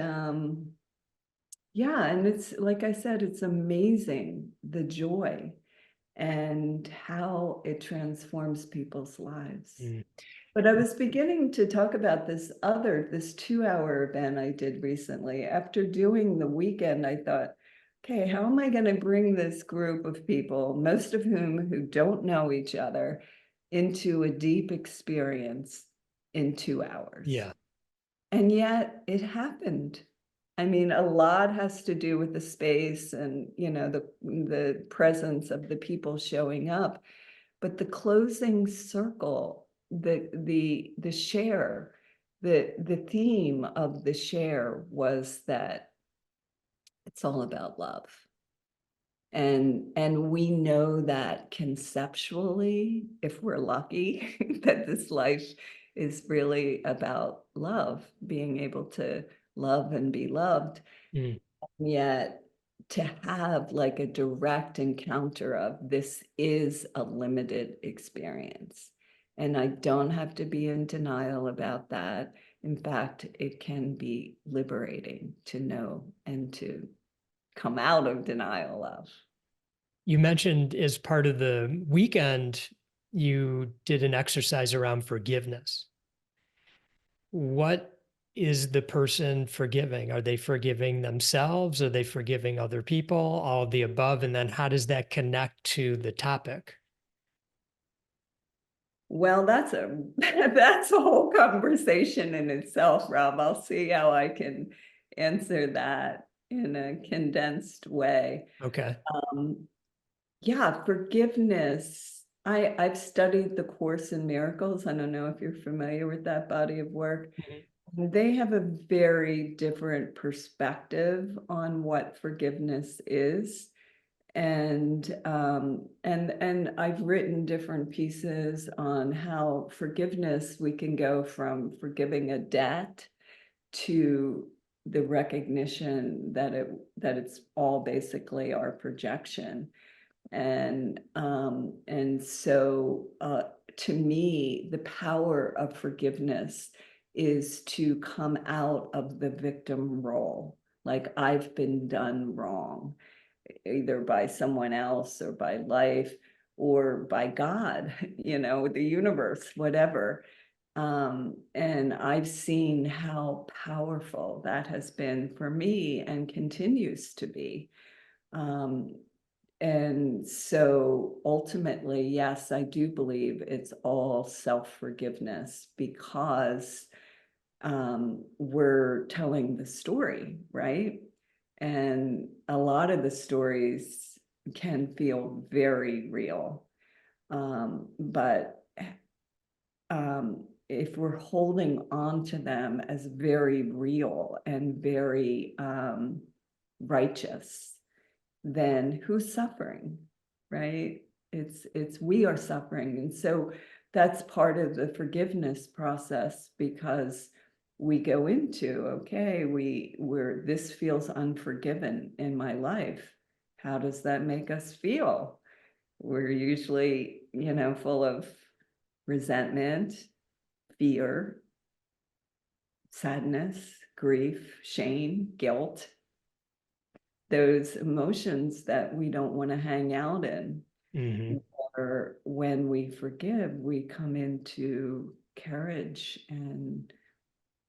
[SPEAKER 2] yeah, and it's like I said, it's amazing the joy and how it transforms people's lives.
[SPEAKER 1] Mm.
[SPEAKER 2] But I was beginning to talk about this 2-hour event I did recently. After doing the weekend, I thought, okay, how am I going to bring this group of people, most of who don't know each other, into a deep experience in 2 hours?
[SPEAKER 1] Yeah.
[SPEAKER 2] And yet it happened. I mean, a lot has to do with the space and, the presence of the people showing up. But the closing circle, the share, the theme of the share was that it's all about love. And we know that conceptually, if we're lucky, that this life is really about love, being able to love and be loved.
[SPEAKER 1] Mm.
[SPEAKER 2] Yet to have like a direct encounter of this is a limited experience. And I don't have to be in denial about that. In fact, it can be liberating to know and to come out of denial of.
[SPEAKER 1] You mentioned as part of the weekend, you did an exercise around forgiveness. What is the person forgiving? Are they forgiving themselves? Are they forgiving other people? All of the above. And then how does that connect to the topic?
[SPEAKER 2] Well, that's a that's a whole conversation in itself, Rob. I'll see how I can answer that in a condensed way.
[SPEAKER 1] Okay.
[SPEAKER 2] Um, yeah, forgiveness. I've studied the Course in Miracles. I don't know if you're familiar with that body of work.
[SPEAKER 1] Mhm.
[SPEAKER 2] They have a very different perspective on what forgiveness is. And I've written different pieces on how forgiveness, we can go from forgiving a debt to the recognition that it's all basically our projection. And so to me, the power of forgiveness is to come out of the victim role. Like, I've been done wrong, either by someone else or by life or by God, the universe, whatever. And I've seen how powerful that has been for me and continues to be. Um, and so ultimately, yes, I do believe it's all self-forgiveness, because we're telling the story, right? And a lot of the stories can feel very real. But if we're holding on to them as very real and very righteous, then who's suffering, right? It's we are suffering. And so that's part of the forgiveness process, because we go into, okay, we're this feels unforgiven in my life. How does that make us feel? We're usually, full of resentment, fear, sadness, grief, shame, guilt, those emotions that we don't want to hang out in.
[SPEAKER 1] Mhm.
[SPEAKER 2] Or when we forgive, we come into courage and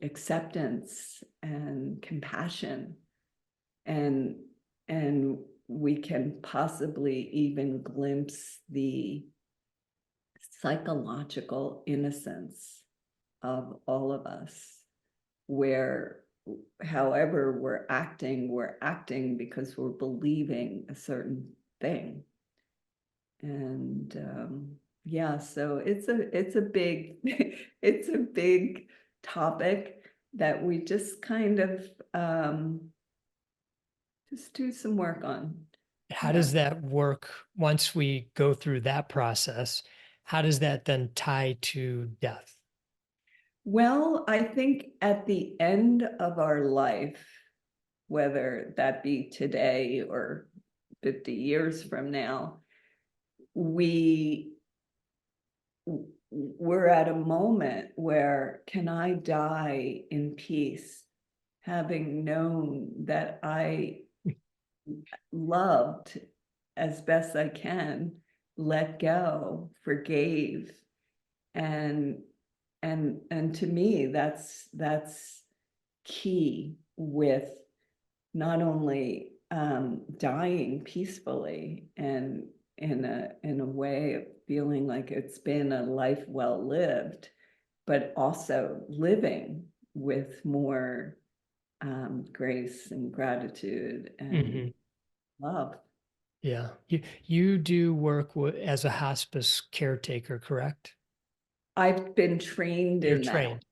[SPEAKER 2] acceptance and compassion, and and we can possibly even glimpse the psychological innocence of all of us, where however we're acting because we're believing a certain thing. And yeah, so it's a big it's a big topic that we just kind of just do some work on.
[SPEAKER 1] How
[SPEAKER 2] Yeah.
[SPEAKER 1] does that work once we go through that process? How does that then tie to death?
[SPEAKER 2] Well, I think at the end of our life, whether that be today or 50 years from now, we we're at a moment where, can I die in peace, having known that I loved as best I can, let go, forgave, and and to me, that's key with not only dying peacefully and in a way of feeling like it's been a life well lived, but also living with more grace and gratitude and
[SPEAKER 1] Mhm.
[SPEAKER 2] love.
[SPEAKER 1] Yeah. You do work as a hospice caretaker, correct?
[SPEAKER 2] I've been trained
[SPEAKER 1] You're
[SPEAKER 2] in that.
[SPEAKER 1] trained.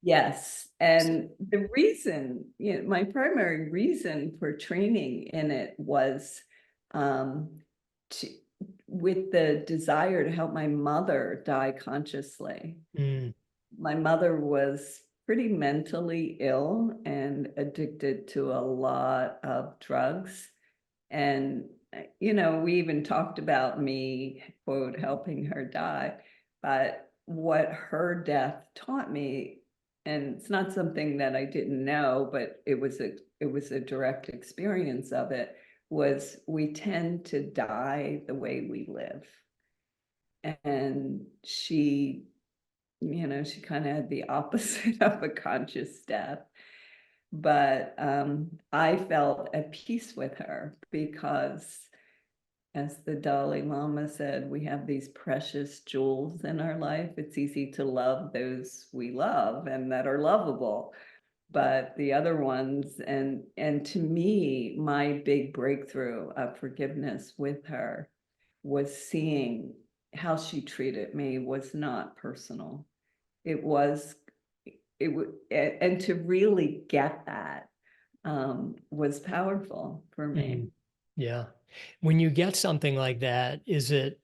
[SPEAKER 2] Yes. And the reason, my primary reason for training in it was um, to, with the desire to help my mother die consciously.
[SPEAKER 1] Mm,
[SPEAKER 2] My mother was pretty mentally ill and addicted to a lot of drugs. And, we even talked about me, quote, helping her die. But what her death taught me, and it's not something that I didn't know, but it was a direct experience of it, was we tend to die the way we live. And she she kind of had the opposite of a conscious death. But I felt at peace with her because, as the Dalai Lama said, we have these precious jewels in our life. It's easy to love those we love and that are lovable, but the other ones, and to me, my big breakthrough of forgiveness with her was seeing how she treated me was not personal. It was, and to really get that was powerful for me.
[SPEAKER 1] Mm, yeah. When you get something like that, do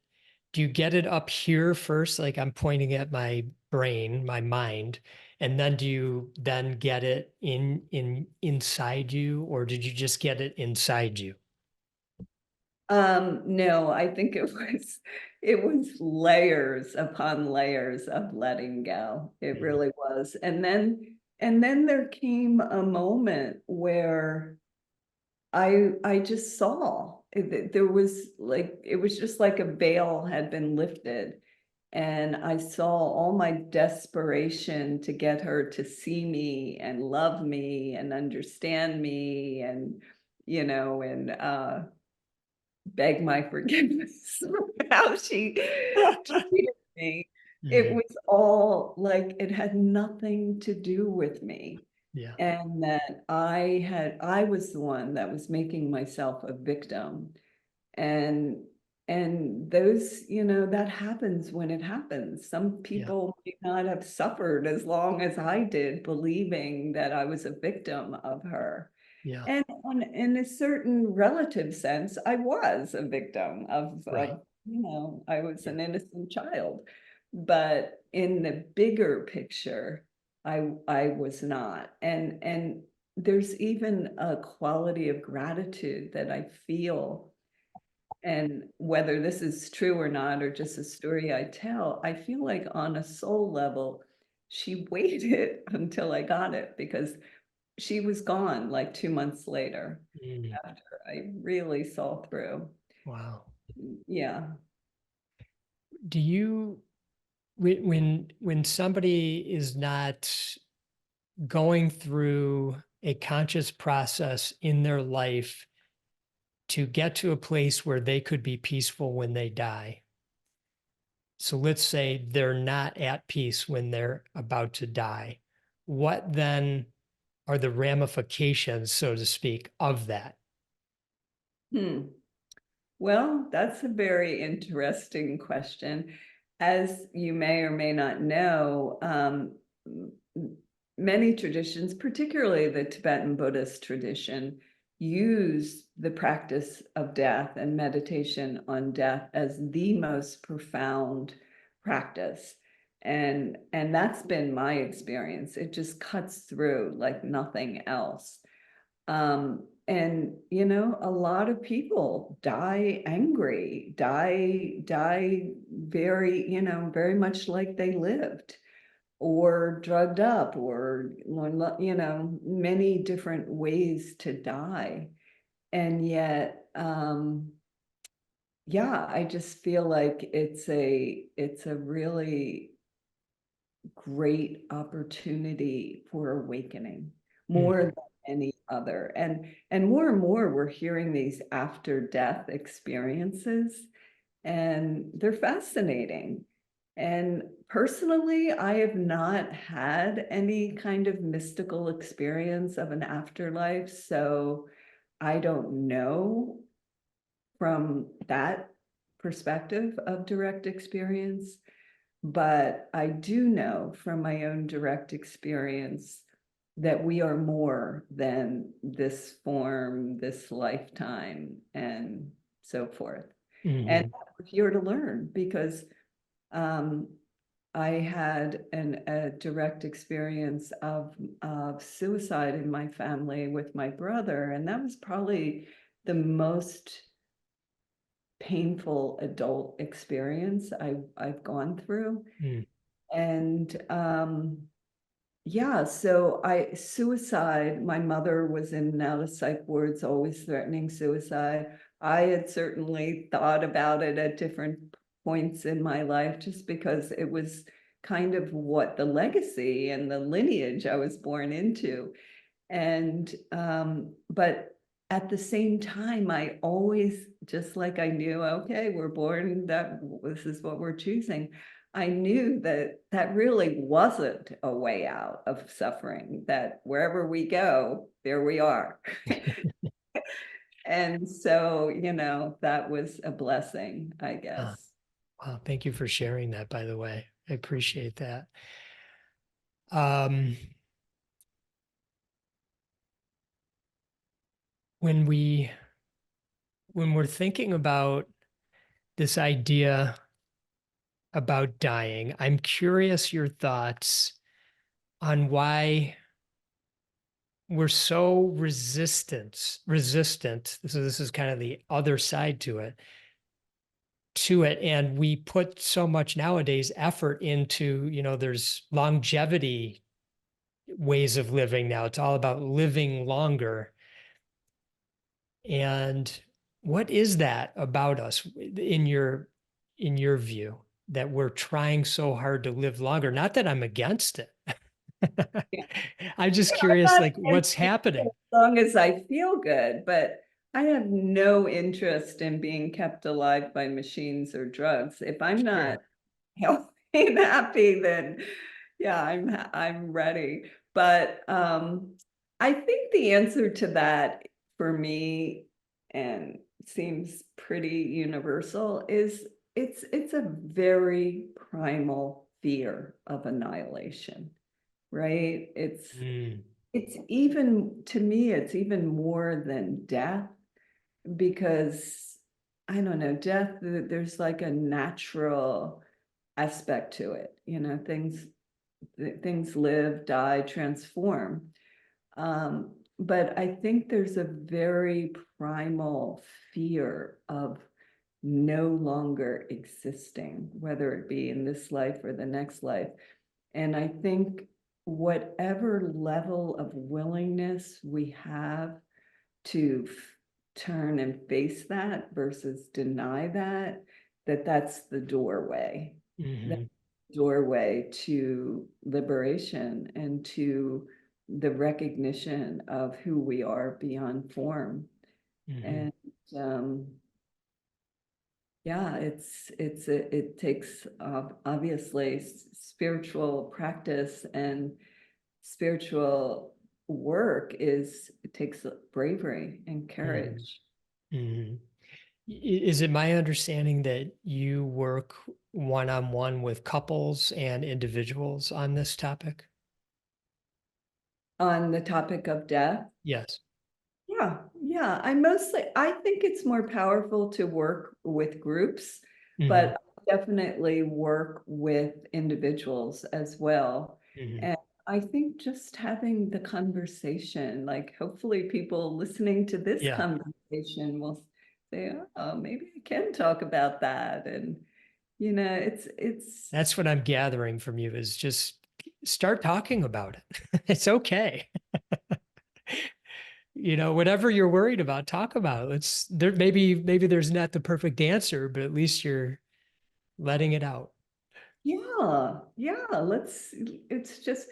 [SPEAKER 1] you get it up here first? Like I'm pointing at my brain, my mind, and then do you then get it inside you, or did you just get it inside you?
[SPEAKER 2] No, I think it was layers upon layers of letting go. It
[SPEAKER 1] Mm,
[SPEAKER 2] really was. And then there came a moment where I just saw there was like, it was just like a veil had been lifted. And I saw all my desperation to get her to see me and love me and understand me, and and beg my forgiveness for how she treated me. It
[SPEAKER 1] mm,
[SPEAKER 2] was all like, it had nothing to do with me.
[SPEAKER 1] yeah,
[SPEAKER 2] And that I was the one that was making myself a victim. And those, that happens when it happens. Some
[SPEAKER 1] yeah,
[SPEAKER 2] people may not have suffered as long as I did, believing that I was a victim of her.
[SPEAKER 1] yeah,
[SPEAKER 2] And in a certain relative sense, I was a victim
[SPEAKER 1] right.
[SPEAKER 2] I was
[SPEAKER 1] Yeah,
[SPEAKER 2] an innocent child. But in the bigger picture, I was not. And there's even a quality of gratitude that I feel. And whether this is true or not, or just a story I tell, I feel like on a soul level, she waited until I got it, because she was gone like 2 months later,
[SPEAKER 1] mm,
[SPEAKER 2] after I really saw through.
[SPEAKER 1] wow.
[SPEAKER 2] Yeah.
[SPEAKER 1] Do you when somebody is not going through a conscious process in their life to get to a place where they could be peaceful when they die. So let's say they're not at peace when they're about to die. What then are the ramifications, so to speak, of that?
[SPEAKER 2] Hmm. Well, that's a very interesting question. As you may or may not know, many traditions, particularly the Tibetan Buddhist tradition, use the practice of death and meditation on death as the most profound practice. And that's been my experience. It just cuts through like nothing else. And a lot of people die angry, die very, very much like they lived, or drugged up, or many different ways to die. And yet, yeah, I just feel like it's a really great opportunity for awakening, more
[SPEAKER 1] Mhm.
[SPEAKER 2] than any other. And more we're hearing these after death experiences, and they're fascinating. And personally, I have not had any kind of mystical experience of an afterlife, so I don't know from that perspective of direct experience. But I do know from my own direct experience that we are more than this form, this lifetime, and so forth. And
[SPEAKER 1] Mhm.
[SPEAKER 2] we're here to learn, because um, I had a direct experience of suicide in my family with my brother, and that was probably the most painful adult experience I've gone through.
[SPEAKER 1] Mm.
[SPEAKER 2] And yeah, so suicide, my mother was in and out of psych wards, always threatening suicide. I had certainly thought about it at different points in my life, just because it was kind of what the legacy and the lineage I was born into. And but at the same time, I always, just like I knew, okay, we're born, that this is what we're choosing. I knew that that really wasn't a way out of suffering, that wherever we go, there we are. And so, that was a blessing, I
[SPEAKER 1] Uh,
[SPEAKER 2] guess.
[SPEAKER 1] Wow, thank you for sharing that, by the way. I appreciate that. Um, when we when we're thinking about this idea about dying, I'm curious your thoughts on why we're so resistant. So this is kind of the other side to it. And we put so much nowadays effort into, there's longevity ways of living now. It's all about living longer. And what is that about us in your view, that we're trying so hard to live longer? Not that I'm against it.
[SPEAKER 2] Yeah.
[SPEAKER 1] I'm just
[SPEAKER 2] I'm
[SPEAKER 1] curious,
[SPEAKER 2] not
[SPEAKER 1] like
[SPEAKER 2] against
[SPEAKER 1] what's
[SPEAKER 2] it
[SPEAKER 1] happening?
[SPEAKER 2] as long as I feel good, but I have no interest in being kept alive by machines or drugs. If I'm not
[SPEAKER 1] Sure.
[SPEAKER 2] healthy and happy, then yeah, I'm ready. But I think the answer to that for me, and seems pretty universal, is it's a very primal fear of annihilation, right?
[SPEAKER 1] Mm,
[SPEAKER 2] It's even, to me, it's even more than death, because I don't know, death, there's like a natural aspect to it. Things live, die, transform. But I think there's a very primal fear of no longer existing, whether it be in this life or the next life. And I think whatever level of willingness we have to turn and face that versus deny that, that's the doorway. That
[SPEAKER 1] mhm,
[SPEAKER 2] doorway to liberation and to the recognition of who we are beyond form.
[SPEAKER 1] mhm,
[SPEAKER 2] And um, yeah, it takes obviously spiritual practice, and spiritual work it takes bravery and
[SPEAKER 1] mhm,
[SPEAKER 2] courage.
[SPEAKER 1] mhm. Is it my understanding that you work one-on-one with couples and individuals on this topic?
[SPEAKER 2] On the topic of death,
[SPEAKER 1] Yes.
[SPEAKER 2] yeah, I think it's more powerful to work with groups,
[SPEAKER 1] Hmm.
[SPEAKER 2] but I definitely work with individuals as well.
[SPEAKER 1] Hmm.
[SPEAKER 2] And I think just having the conversation, like hopefully people listening to this
[SPEAKER 1] Yeah,
[SPEAKER 2] conversation will say, oh, maybe I can talk about that. And it's
[SPEAKER 1] that's what I'm gathering from you is just start talking about it. It's okay. Whatever you're worried about, talk about it. It's there. Maybe there's not the perfect answer, but at least you're letting it out.
[SPEAKER 2] yeah, it's just,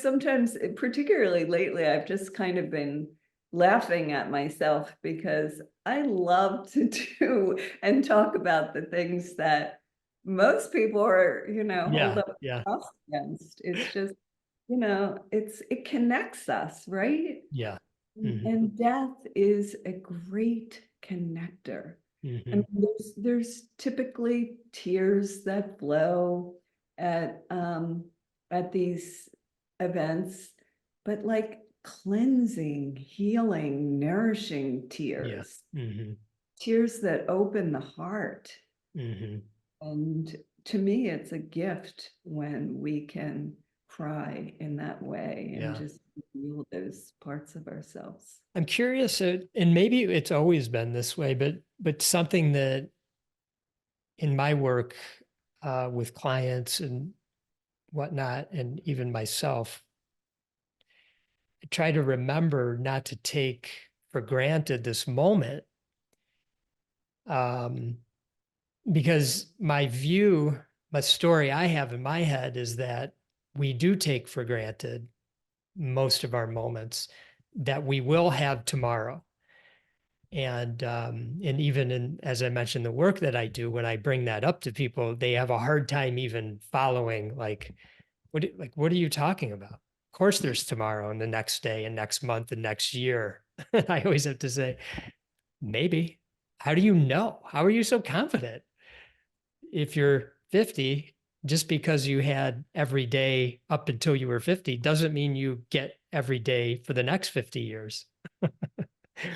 [SPEAKER 2] sometimes, particularly lately, I've just kind of been laughing at myself because I love to do and talk about the things that most people are, hold
[SPEAKER 1] Yeah,
[SPEAKER 2] up
[SPEAKER 1] yeah,
[SPEAKER 2] us against. It's just, it connects us, right?
[SPEAKER 1] yeah. Hmm.
[SPEAKER 2] And death is a great connector. I
[SPEAKER 1] Hmm.
[SPEAKER 2] mean, there's typically tears that flow at these events, but like cleansing, healing, nourishing
[SPEAKER 1] Yeah.
[SPEAKER 2] tears,
[SPEAKER 1] Hmm.
[SPEAKER 2] tears that open the heart.
[SPEAKER 1] Hmm.
[SPEAKER 2] And to me, it's a gift when we can cry in that way and
[SPEAKER 1] Yeah.
[SPEAKER 2] just feel those parts of ourselves.
[SPEAKER 1] I'm curious, and maybe it's always been this way, but something that in my work with clients and whatnot, and even myself, I try to remember not to take for granted this moment, um, because my view. the story I have in my head is that we do take for granted most of our moments that we will have tomorrow. And even in, as I mentioned, the work that I do, when I bring that up to people, they have a hard time even following, like, what are you talking about? Of course there's tomorrow and the next day and next month and next year. I always have to say, maybe. How do you know? How are you so confident? If you're 50, just because you had every day up until you were 50 doesn't mean you get every day for the next 50 years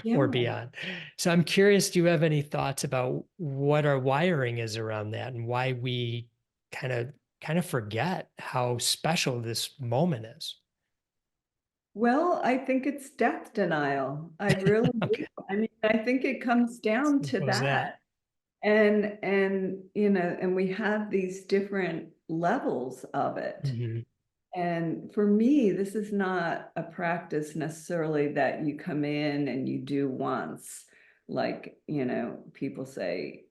[SPEAKER 2] Yeah.
[SPEAKER 1] or beyond. So I'm curious, do you have any thoughts about what our wiring is around that and why we kind of forget how special this moment is?
[SPEAKER 2] Well, I think it's death denial. I really do.
[SPEAKER 1] Okay.
[SPEAKER 2] I mean, I think it comes down to
[SPEAKER 1] Simple as that.
[SPEAKER 2] that. And and we have these different levels of it.
[SPEAKER 1] Mhm.
[SPEAKER 2] And for me, this is not a practice necessarily that you come in and you do once. Like, people say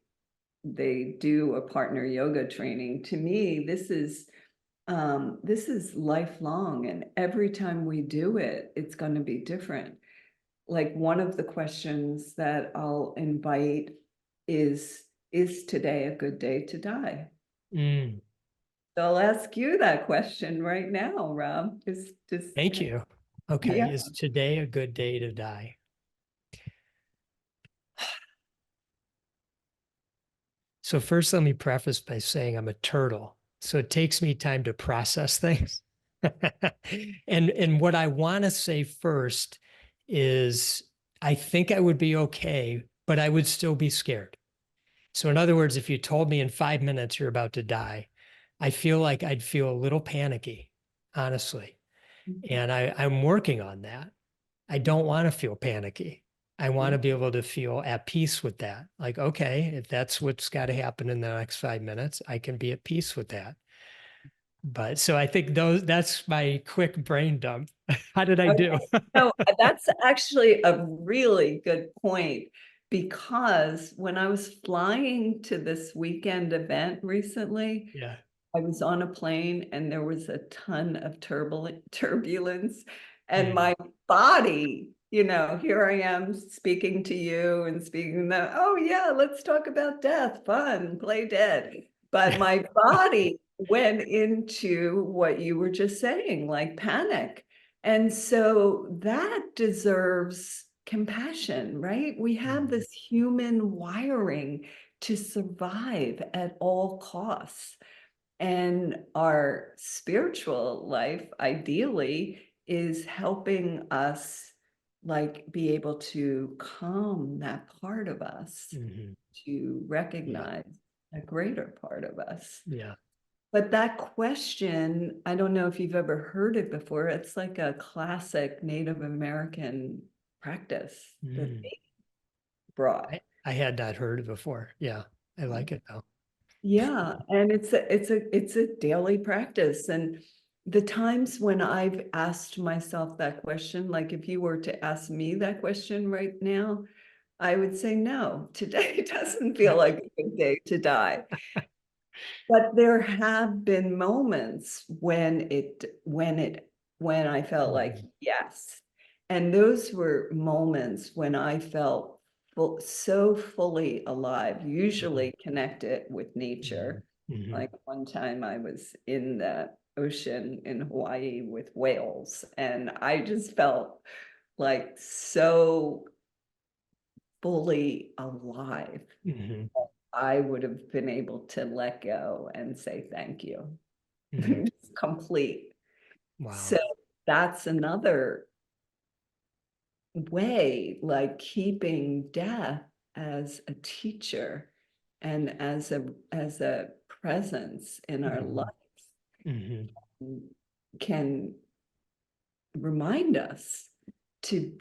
[SPEAKER 2] they do a partner yoga training. To me, this is lifelong, and every time we do it, it's going to be different. Like, one of the questions that I'll invite is today a good day to die?
[SPEAKER 1] Mm,
[SPEAKER 2] So I'll ask you that question right now, Rob. Just
[SPEAKER 1] thank you. Okay.
[SPEAKER 2] Yeah.
[SPEAKER 1] Is today a good day to die? So first, let me preface by saying I'm a turtle. So it takes me time to process things. And what I want to say first is I think I would be okay, but I would still be scared. So in other words, if you told me in 5 minutes you're about to die, I feel like I'd feel a little panicky, honestly. And I'm working on that. I don't want to feel panicky. I want to be able to feel at peace with that. Like, okay, if that's what's got to happen in the next 5 minutes, I can be at peace with that. But so I think that's my quick brain dump. How did I do?
[SPEAKER 2] Okay. No, that's actually a really good point, because when I was flying to this weekend event recently,
[SPEAKER 1] Yeah.
[SPEAKER 2] I was on a plane and there was a ton of turbulence, and
[SPEAKER 1] Mm.
[SPEAKER 2] my body, here I am speaking to you and speaking oh yeah, let's talk about death, fun, play dead. But my body went into what you were just saying, like panic. And so that deserves compassion, right? We have
[SPEAKER 1] Mhm.
[SPEAKER 2] this human wiring to survive at all costs. And our spiritual life, ideally, is helping us, like, be able to calm that part of us,
[SPEAKER 1] Mhm.
[SPEAKER 2] to
[SPEAKER 1] Yeah.
[SPEAKER 2] recognize a greater part of us.
[SPEAKER 1] Yeah.
[SPEAKER 2] But that question, I don't know if you've ever heard it before. It's like a classic Native American practice that
[SPEAKER 1] Mm.
[SPEAKER 2] they brought.
[SPEAKER 1] I had not heard it before. Yeah. I like it though.
[SPEAKER 2] Yeah, and it's a daily practice. And the times when I've asked myself that question, like if you were to ask me that question right now, I would say no. Today doesn't feel like a good day to die. But there have been moments when I felt like
[SPEAKER 1] Mhm.
[SPEAKER 2] yes. And those were moments when I felt so fully alive,
[SPEAKER 1] Mhm.
[SPEAKER 2] usually connected with nature.
[SPEAKER 1] Mhm. Mhm.
[SPEAKER 2] Like one time I was in the ocean in Hawaii with whales, and I just felt like so fully alive.
[SPEAKER 1] Mhm.
[SPEAKER 2] I would have been able to let go and say thank you.
[SPEAKER 1] Mhm.
[SPEAKER 2] Complete.
[SPEAKER 1] Wow.
[SPEAKER 2] So that's another way, like keeping death as a teacher and as a presence in our life
[SPEAKER 1] Mhm. Mhm.
[SPEAKER 2] can remind us to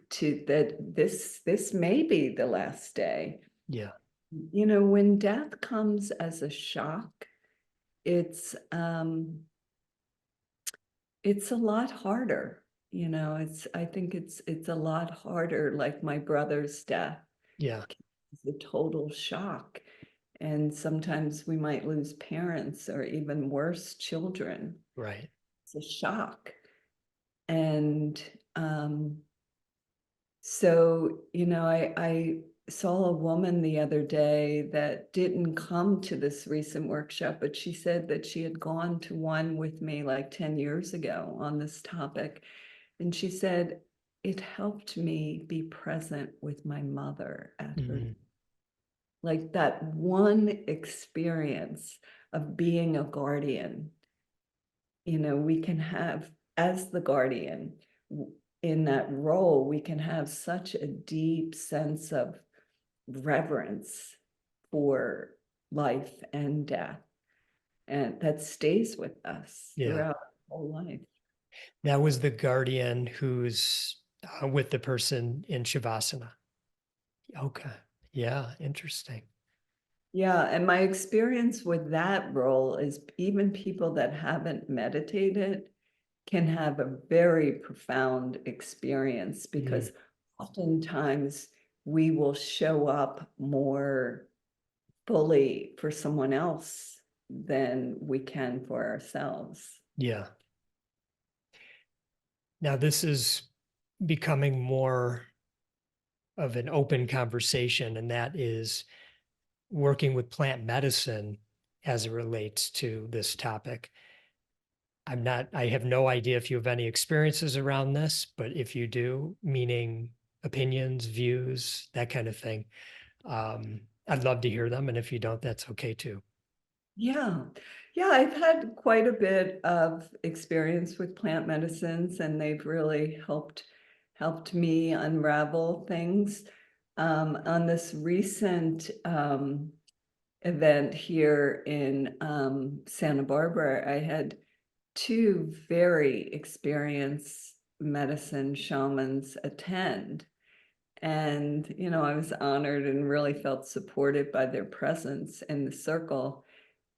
[SPEAKER 2] that this may be the last day.
[SPEAKER 1] Yeah.
[SPEAKER 2] When death comes as a shock, it's it's a lot harder. I think it's a lot harder. Like my brother's death
[SPEAKER 1] Yeah.
[SPEAKER 2] is a total shock. And sometimes we might lose parents or even worse, children.
[SPEAKER 1] Right.
[SPEAKER 2] It's a shock. And so, I saw a woman the other day that didn't come to this recent workshop, but she said that she had gone to one with me like 10 years ago on this topic. And she said, it helped me be present with my mother at her,
[SPEAKER 1] Mm,
[SPEAKER 2] like that one experience of being a guardian. We can have, as the guardian, in that role, we can have such a deep sense of reverence for life and death, and that stays with us
[SPEAKER 1] yeah.
[SPEAKER 2] throughout our whole life.
[SPEAKER 1] That was the guardian who's with the person in Shavasana. Okay. Yeah. Interesting.
[SPEAKER 2] Yeah, and my experience with that role is even people that haven't meditated can have a very profound experience,
[SPEAKER 1] Mm,
[SPEAKER 2] because oftentimes we will show up more fully for someone else than we can for ourselves.
[SPEAKER 1] yeah. Now, this is becoming more of an open conversation, and that is working with plant medicine as it relates to this topic. I have no idea if you have any experiences around this, but if you do, meaning opinions, views, that kind of thing, I'd love to hear them. And if you don't, that's okay too.
[SPEAKER 2] Yeah. Yeah, I've had quite a bit of experience with plant medicines, and they've really helped me unravel things. On this recent event here in Santa Barbara, I had two very experienced medicine shamans attend. And, I was honored and really felt supported by their presence in the circle.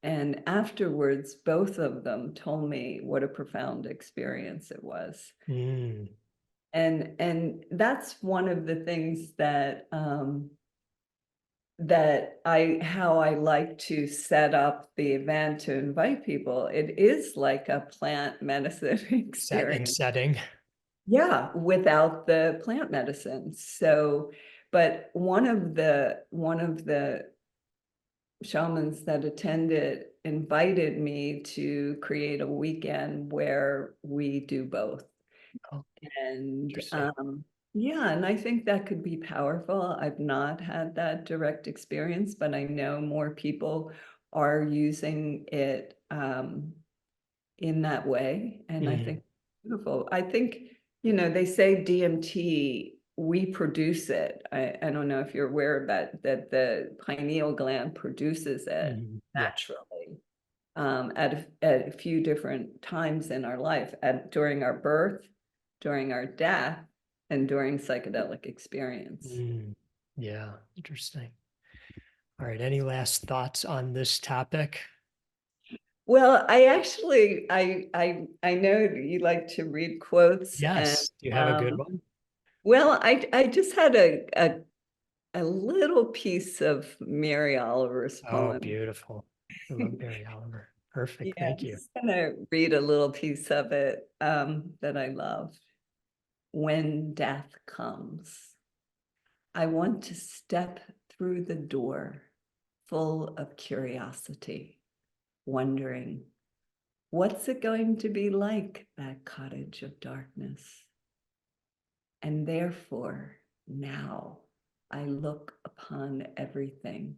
[SPEAKER 2] And afterwards, both of them told me what a profound experience it was.
[SPEAKER 1] Mm,
[SPEAKER 2] And that's one of the things how I like to set up the event to invite people. It is like a plant medicine
[SPEAKER 1] set and
[SPEAKER 2] experience.
[SPEAKER 1] setting.
[SPEAKER 2] Yeah, without the plant medicine. So, but one of the shamans that attended invited me to create a weekend where we do both.
[SPEAKER 1] Oh,
[SPEAKER 2] And
[SPEAKER 1] interesting.
[SPEAKER 2] yeah, and I think that could be powerful. I've not had that direct experience, but I know more people are using it in that way. And I
[SPEAKER 1] Mm,
[SPEAKER 2] think beautiful. I think, they say DMT, we produce it. I don't know if you're aware of that the pineal gland produces it
[SPEAKER 1] yeah.
[SPEAKER 2] naturally at a few different times in our life, during our birth, during our death, and during psychedelic experience.
[SPEAKER 1] Mm, yeah. Interesting. All right. Any last thoughts on this topic?
[SPEAKER 2] Well, I actually, I know that you like to read quotes, and
[SPEAKER 1] Yes. Do you have a good
[SPEAKER 2] um,
[SPEAKER 1] one?
[SPEAKER 2] well, I just had a little piece of Mary Oliver's
[SPEAKER 1] Oh,
[SPEAKER 2] poem.
[SPEAKER 1] beautiful. I love Mary Oliver.
[SPEAKER 2] Yeah,
[SPEAKER 1] Perfect.
[SPEAKER 2] I'm
[SPEAKER 1] Thank you.
[SPEAKER 2] just gonna read a little piece of it that I love. When death comes, I want to step through the door full of curiosity, wondering, what's it going to be like, that cottage of darkness? And therefore, now I look upon everything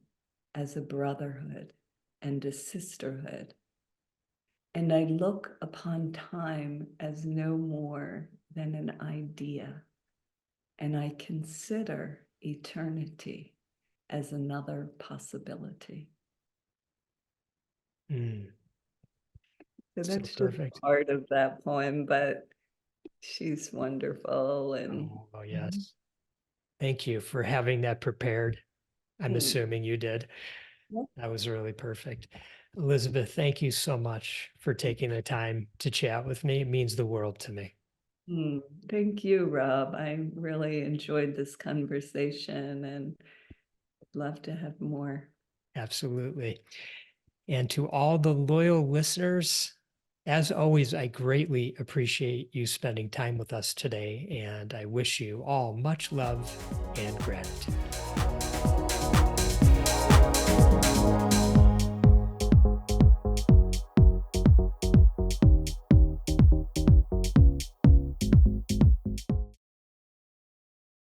[SPEAKER 2] as a brotherhood and a sisterhood. And I look upon time as no more than an idea. And I consider eternity as another possibility.
[SPEAKER 1] Mm,
[SPEAKER 2] So
[SPEAKER 1] so
[SPEAKER 2] that's just
[SPEAKER 1] perfect.
[SPEAKER 2] part of that poem, but she's wonderful. And
[SPEAKER 1] Oh, yes. Thank you for having that prepared. I'm
[SPEAKER 2] mm,
[SPEAKER 1] assuming you did. That was really perfect. Elizabeth, thank you so much for taking the time to chat with me. It means the world to me.
[SPEAKER 2] mm, thank you, Rob. I really enjoyed this conversation and would love to have more.
[SPEAKER 1] Absolutely. And to all the loyal listeners, as always, I greatly appreciate you spending time with us today, and I wish you all much love and gratitude.